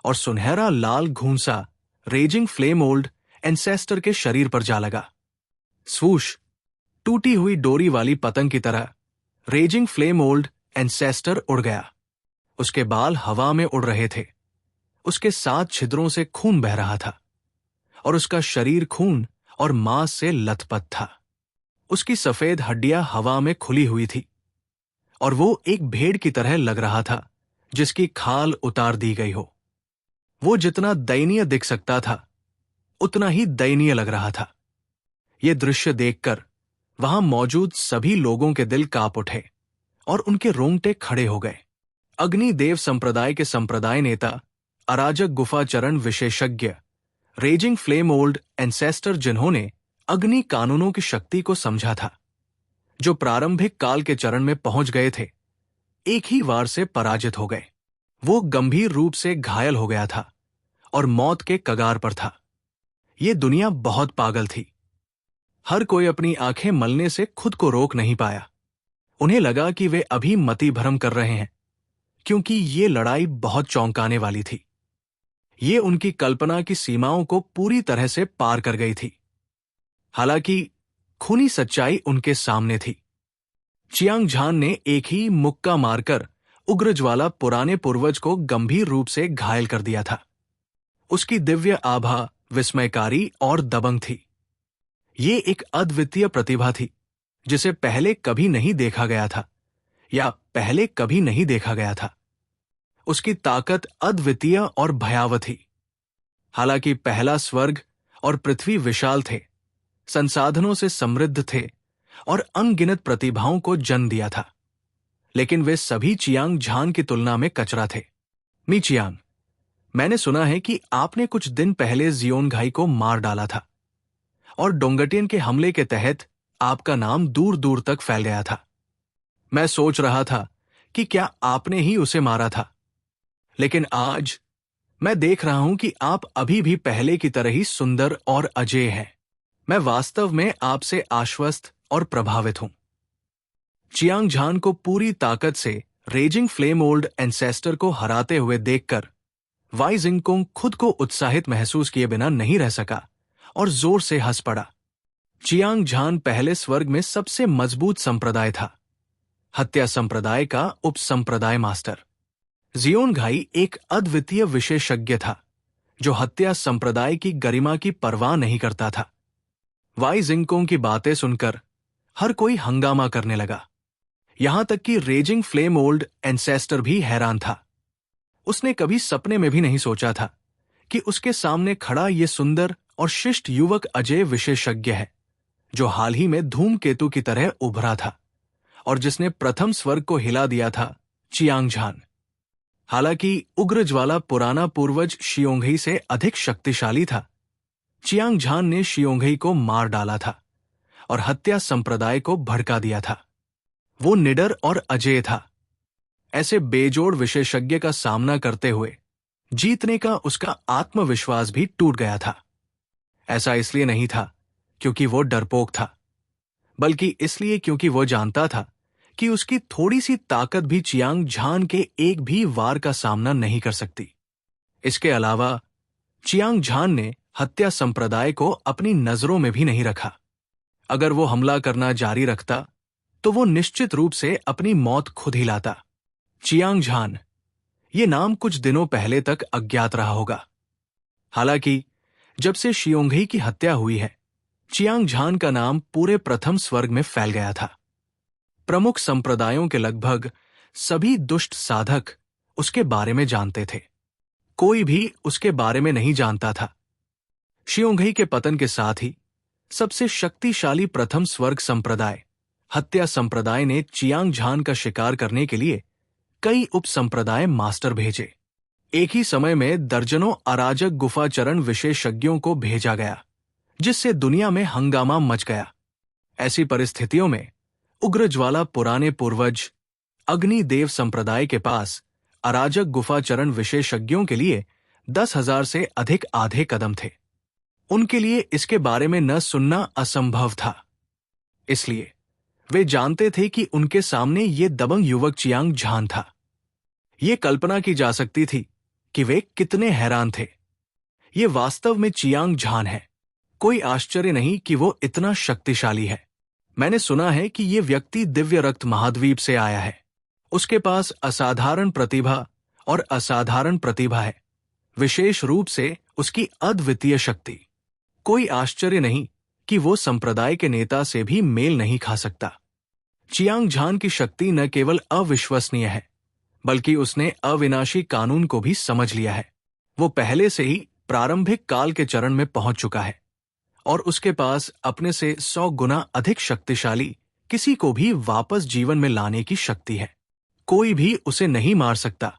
और सुनहरा लाल घूंसा रेजिंग फ्लेम ओल्ड एंसेस्टर के शरीर पर जा लगा। स्वूश। टूटी हुई डोरी वाली पतंग की तरह रेजिंग फ्लेम ओल्ड एंसेस्टर उड़ गया। उसके बाल हवा में उड़ रहे थे। उसके 7 छिद्रों से खून बह रहा था और उसका शरीर खून और मांस से लथपथ था। उसकी सफेद हड्डियां हवा में खुली हुई थी और वो एक भेड़ की तरह लग रहा था जिसकी खाल उतार दी गई हो। वो जितना दयनीय दिख सकता था, उतना ही दयनीय लग रहा था। यह दृश्य देखकर वहां मौजूद सभी लोगों के दिल कांप उठे और उनके रोंगटे खड़े हो गए। अग्निदेव संप्रदाय के संप्रदाय नेता, अराजक गुफाचरण विशेषज्ञ, रेजिंग फ्लेम ओल्ड एंसेस्टर, जिन्होंने अग्नि कानूनों की शक्ति को समझा था, जो प्रारंभिक काल के चरण में पहुंच गए थे, एक ही वार से पराजित हो गए। वो गंभीर रूप से घायल हो गया था और मौत के कगार पर था। ये दुनिया बहुत पागल थी। हर कोई अपनी आंखें मलने से खुद को रोक नहीं पाया। उन्हें लगा कि वे अभी मति भ्रम कर रहे हैं, क्योंकि ये लड़ाई बहुत चौंकाने वाली थी। ये उनकी कल्पना की सीमाओं को पूरी तरह से पार कर गई थी। हालांकि खूनी सच्चाई उनके सामने थी। चियांग झान ने एक ही मुक्का मारकर उग्र ज्वाला पुराने पूर्वज को गंभीर रूप से घायल कर दिया था। उसकी दिव्य आभा विस्मयकारी और दबंग थी। ये एक अद्वितीय प्रतिभा थी जिसे पहले कभी नहीं देखा गया था या पहले कभी नहीं देखा गया था। उसकी ताकत अद्वितीय और भयावह थी। हालांकि पहला स्वर्ग और पृथ्वी विशाल थे, संसाधनों से समृद्ध थे और अनगिनत प्रतिभाओं को जन्म दिया था, लेकिन वे सभी चियांग झान की तुलना में कचरा थे। मी चियांग, मैंने सुना है कि आपने कुछ दिन पहले जियोनघाई को मार डाला था और डोंगटियन के हमले के तहत आपका नाम दूर दूर तक फैल गया था। मैं सोच रहा था कि क्या आपने ही उसे मारा था, लेकिन आज मैं देख रहा हूं कि आप अभी भी पहले की तरह ही सुंदर और अजेय हैं। मैं वास्तव में आपसे आश्वस्त और प्रभावित हूं। चियांग झान को पूरी ताकत से रेजिंग फ्लेम ओल्ड एंसेस्टर को हराते हुए देखकर वाई जिंगकुंग खुद को उत्साहित महसूस किए बिना नहीं रह सका और जोर से हंस पड़ा। चियांग झान पहले स्वर्ग में सबसे मजबूत संप्रदाय था, हत्या संप्रदाय का उप संप्रदाय मास्टर। जियोन घाई एक अद्वितीय विशेषज्ञ था जो हत्या संप्रदाय की गरिमा की परवाह नहीं करता था। वाई जिंगकोंग की बातें सुनकर हर कोई हंगामा करने लगा, यहां तक कि रेजिंग फ्लेम ओल्ड एंसेस्टर भी हैरान था। उसने कभी सपने में भी नहीं सोचा था कि उसके सामने खड़ा ये सुंदर और शिष्ट युवक अजय विशेषज्ञ है, जो हाल ही में धूमकेतु की तरह उभरा था और जिसने प्रथम स्वर्ग को हिला दिया था, चियांग झान। हालांकि उग्र ज्वाला पुराना पूर्वज शियोंघई से अधिक शक्तिशाली था, चियांग झान ने शियोंघई को मार डाला था और हत्या संप्रदाय को भड़का दिया था। वो निडर और अजेय था। ऐसे बेजोड़ विशेषज्ञ का सामना करते हुए जीतने का उसका आत्मविश्वास भी टूट गया था। ऐसा इसलिए नहीं था क्योंकि वो डरपोक था, बल्कि इसलिए क्योंकि वो जानता था कि उसकी थोड़ी सी ताकत भी चियांग झान के एक भी वार का सामना नहीं कर सकती। इसके अलावा चियांग झान ने हत्या संप्रदाय को अपनी नजरों में भी नहीं रखा। अगर वो हमला करना जारी रखता तो वो निश्चित रूप से अपनी मौत खुद ही लाता। चियांग झान, ये नाम कुछ दिनों पहले तक अज्ञात रहा होगा। हालांकि जब से शियोंघई की हत्या हुई है, चियांग झान का नाम पूरे प्रथम स्वर्ग में फैल गया था। प्रमुख संप्रदायों के लगभग सभी दुष्ट साधक उसके बारे में जानते थे। कोई भी उसके बारे में नहीं जानता था। शियोंघई के पतन के साथ ही सबसे शक्तिशाली प्रथम स्वर्ग संप्रदाय हत्या संप्रदाय ने चियांग झान का शिकार करने के लिए कई उप संप्रदाय मास्टर भेजे। एक ही समय में दर्जनों अराजक गुफाचरण विशेषज्ञों को भेजा गया, जिससे दुनिया में हंगामा मच गया। ऐसी परिस्थितियों में उग्र ज्वाला पुराने पूर्वज अग्निदेव संप्रदाय के पास अराजक गुफाचरण विशेषज्ञों के लिए 10,000 से अधिक आधे कदम थे। उनके लिए इसके बारे में न सुनना असंभव था। इसलिए वे जानते थे कि उनके सामने ये दबंग युवक चियांग झान था। ये कल्पना की जा सकती थी कि वे कितने हैरान थे। ये वास्तव में चियांग झान है। कोई आश्चर्य नहीं कि वो इतना शक्तिशाली है। मैंने सुना है कि ये व्यक्ति दिव्य रक्त महाद्वीप से आया है। उसके पास असाधारण प्रतिभा है, विशेष रूप से उसकी अद्वितीय शक्ति। कोई आश्चर्य नहीं कि वो संप्रदाय के नेता से भी मेल नहीं खा सकता। चियांग झान की शक्ति न केवल अविश्वसनीय है, बल्कि उसने अविनाशी कानून को भी समझ लिया है। वो पहले से ही प्रारंभिक काल के चरण में पहुंच चुका है और उसके पास अपने से 100 गुना अधिक शक्तिशाली किसी को भी वापस जीवन में लाने की शक्ति है। कोई भी उसे नहीं मार सकता।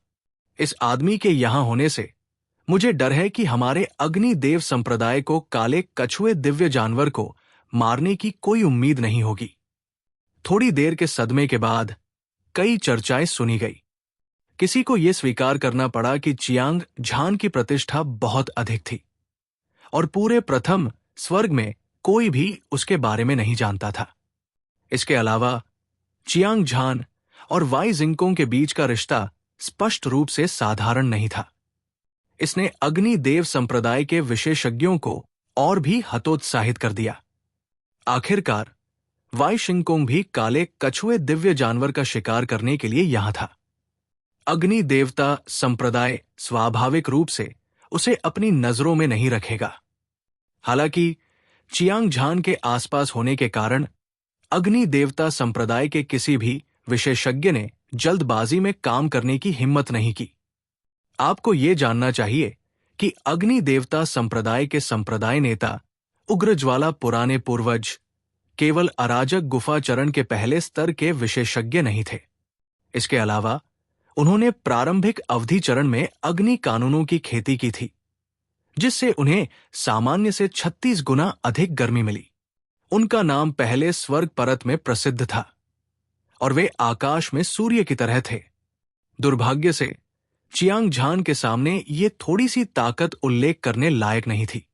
इस आदमी के यहां होने से मुझे डर है कि हमारे अग्निदेव संप्रदाय को काले कछुए दिव्य जानवर को मारने की कोई उम्मीद नहीं होगी। थोड़ी देर के सदमे के बाद कई चर्चाएं सुनी गई। किसी को यह स्वीकार करना पड़ा कि चियांग झान की प्रतिष्ठा बहुत अधिक थी और पूरे प्रथम स्वर्ग में कोई भी उसके बारे में नहीं जानता था। इसके अलावा चियांग झान और वाई जिंगकोंग के बीच का रिश्ता स्पष्ट रूप से साधारण नहीं था। इसने अग्निदेव संप्रदाय के विशेषज्ञों को और भी हतोत्साहित कर दिया। आखिरकार वाई शिंगकोंग भी काले कछुए दिव्य जानवर का शिकार करने के लिए यहां था। अग्नि देवता संप्रदाय स्वाभाविक रूप से उसे अपनी नजरों में नहीं रखेगा। हालांकि चियांग झान के आसपास होने के कारण अग्नि देवता संप्रदाय के किसी भी विशेषज्ञ ने जल्दबाजी में काम करने की हिम्मत नहीं की। आपको यह जानना चाहिए कि अग्नि देवता संप्रदाय के संप्रदाय नेता उग्रज्वाला पुराने पूर्वज केवल अराजक गुफाचरण के पहले स्तर के विशेषज्ञ नहीं थे। इसके अलावा उन्होंने प्रारंभिक अवधि चरण में अग्नि कानूनों की खेती की थी, जिससे उन्हें सामान्य से 36 गुना अधिक गर्मी मिली। उनका नाम पहले स्वर्ग परत में प्रसिद्ध था और वे आकाश में सूर्य की तरह थे। दुर्भाग्य से चियांग झान के सामने ये थोड़ी सी ताकत उल्लेख करने लायक नहीं थी।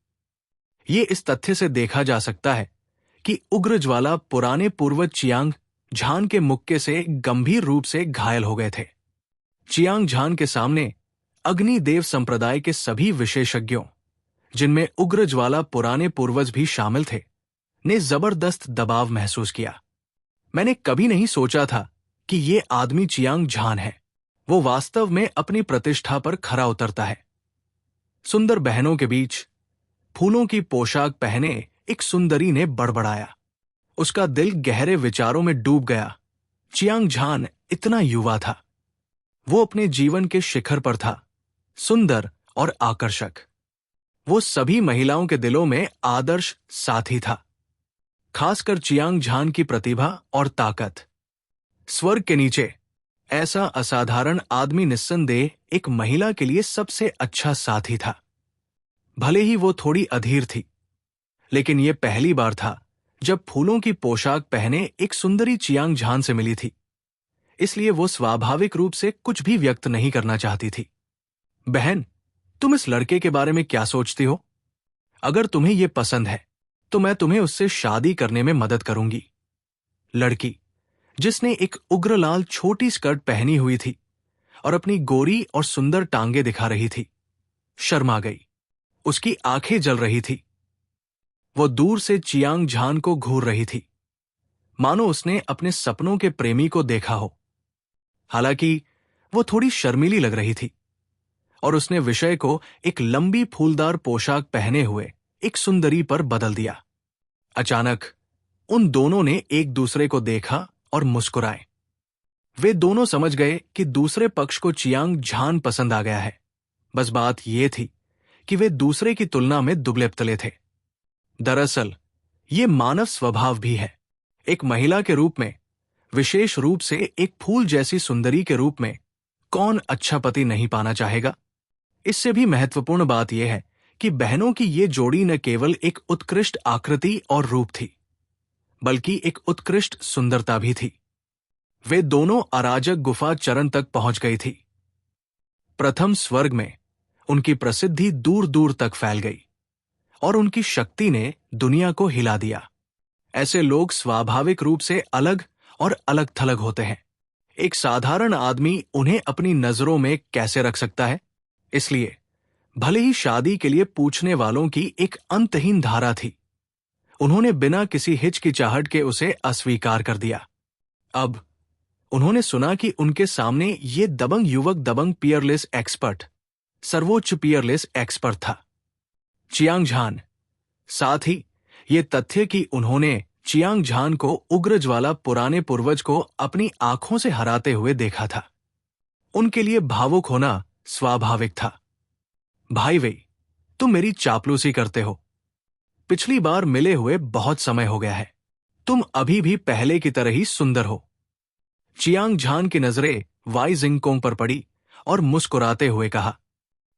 ये इस तथ्य से देखा जा सकता है कि उग्रज्वाला पुराने पूर्वज चियांग झान के मुक्के से गंभीर रूप से घायल हो गए थे। चियांग झान के सामने अग्निदेव संप्रदाय के सभी विशेषज्ञों, जिनमें उग्रज्वाला पुराने पूर्वज भी शामिल थे, ने जबरदस्त दबाव महसूस किया। मैंने कभी नहीं सोचा था कि ये आदमी चियांग झान है। वो वास्तव में अपनी प्रतिष्ठा पर खरा उतरता है। सुंदर बहनों के बीच फूलों की पोशाक पहने एक सुंदरी ने बड़बड़ाया। उसका दिल गहरे विचारों में डूब गया। चियांग झान इतना युवा था। वो अपने जीवन के शिखर पर था, सुंदर और आकर्षक। वो सभी महिलाओं के दिलों में आदर्श साथी था, खासकर चियांग झान की प्रतिभा और ताकत। स्वर्ग के नीचे ऐसा असाधारण आदमी निस्संदेह एक महिला के लिए सबसे अच्छा साथी था। भले ही वो थोड़ी अधीर थी, लेकिन ये पहली बार था जब फूलों की पोशाक पहने एक सुंदरी चियांग झान से मिली थी। इसलिए वो स्वाभाविक रूप से कुछ भी व्यक्त नहीं करना चाहती थी। बहन, तुम इस लड़के के बारे में क्या सोचती हो? अगर तुम्हें यह पसंद है तो मैं तुम्हें उससे शादी करने में मदद करूंगी। लड़की, जिसने एक उग्र लाल छोटी स्कर्ट पहनी हुई थी और अपनी गोरी और सुंदर टांगे दिखा रही थी, शर्मा गई। उसकी आंखें जल रही थी। वो दूर से चियांग झान को घूर रही थी, मानो उसने अपने सपनों के प्रेमी को देखा हो। हालांकि वो थोड़ी शर्मीली लग रही थी और उसने विषय को एक लंबी फूलदार पोशाक पहने हुए एक सुंदरी पर बदल दिया। अचानक उन दोनों ने एक दूसरे को देखा और मुस्कुराए। वे दोनों समझ गए कि दूसरे पक्ष को चियांग झान पसंद आ गया है। बस बात यह थी कि वे दूसरे की तुलना में दुबले पतले थे। दरअसल ये मानव स्वभाव भी है। एक महिला के रूप में, विशेष रूप से एक फूल जैसी सुंदरी के रूप में, कौन अच्छा पति नहीं पाना चाहेगा? इससे भी महत्वपूर्ण बात यह है कि बहनों की ये जोड़ी न केवल एक उत्कृष्ट आकृति और रूप थी, बल्कि एक उत्कृष्ट सुंदरता भी थी। वे दोनों अराजक गुफा चरण तक पहुंच गई थी। प्रथम स्वर्ग में उनकी प्रसिद्धि दूर दूर तक फैल गई और उनकी शक्ति ने दुनिया को हिला दिया। ऐसे लोग स्वाभाविक रूप से अलग और अलग थलग होते हैं। एक साधारण आदमी उन्हें अपनी नजरों में कैसे रख सकता है? इसलिए भले ही शादी के लिए पूछने वालों की एक अंतहीन धारा थी, उन्होंने बिना किसी हिचकिचाहट के उसे अस्वीकार कर दिया। अब उन्होंने सुना कि उनके सामने ये दबंग युवक दबंग पियरलेस एक्सपर्ट, सर्वोच्च पियरलेस एक्सपर्ट था, चियांग झान। साथ ही ये तथ्य कि उन्होंने चियांग झान को उग्र ज्वाला पुराने पूर्वज को अपनी आंखों से हराते हुए देखा था, उनके लिए भावुक होना स्वाभाविक था। भाई वे, तुम मेरी चापलूसी करते हो। पिछली बार मिले हुए बहुत समय हो गया है। तुम अभी भी पहले की तरह ही सुंदर हो। चियांग झान की नजरें वाई जिंगकोंग पर पड़ी और मुस्कुराते हुए कहा।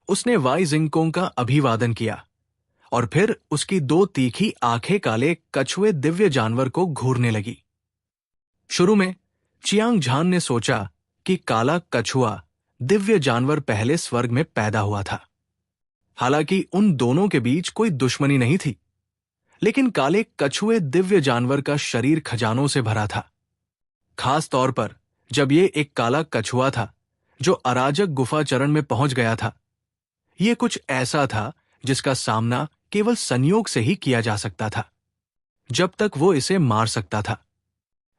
उसने वाई जिंगकोंग का अभिवादन किया और फिर उसकी दो तीखी आंखें काले कछुए दिव्य जानवर को घूरने लगी। शुरू में चियांग झान ने सोचा कि काला कछुआ दिव्य जानवर पहले स्वर्ग में पैदा हुआ था। हालांकि उन दोनों के बीच कोई दुश्मनी नहीं थी, लेकिन काले कछुए दिव्य जानवर का शरीर खजानों से भरा था। खास तौर पर जब ये एक काला कछुआ था जो अराजक गुफा चरण में पहुंच गया था। ये कुछ ऐसा था जिसका सामना केवल संयोग से ही किया जा सकता था, जब तक वो इसे मार सकता था।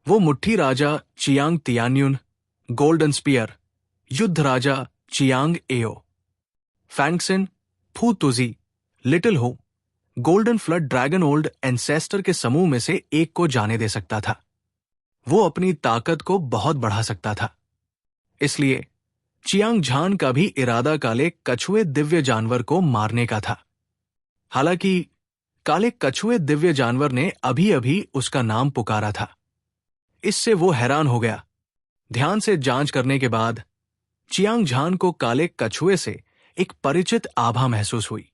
वो मुट्ठी राजा चियांग तियान्युन, गोल्डन स्पीयर युद्ध राजा चियांग एओ, फैंगसिन, फू तुजी, लिटिल हो, golden flood dragon old ancestor के समूह में से एक को जाने दे सकता था। वो अपनी ताकत को बहुत बढ़ा सकता था। इसलिए चियांग झान का भी इरादा काले कछुए दिव्य जानवर को मारने का था। हालांकि काले कछुए दिव्य जानवर ने अभी अभी उसका नाम पुकारा था। इससे वो हैरान हो गया। ध्यान से जांच करने के बाद चियांग झान को काले कछुए से एक परिचित आभा महसूस हुई।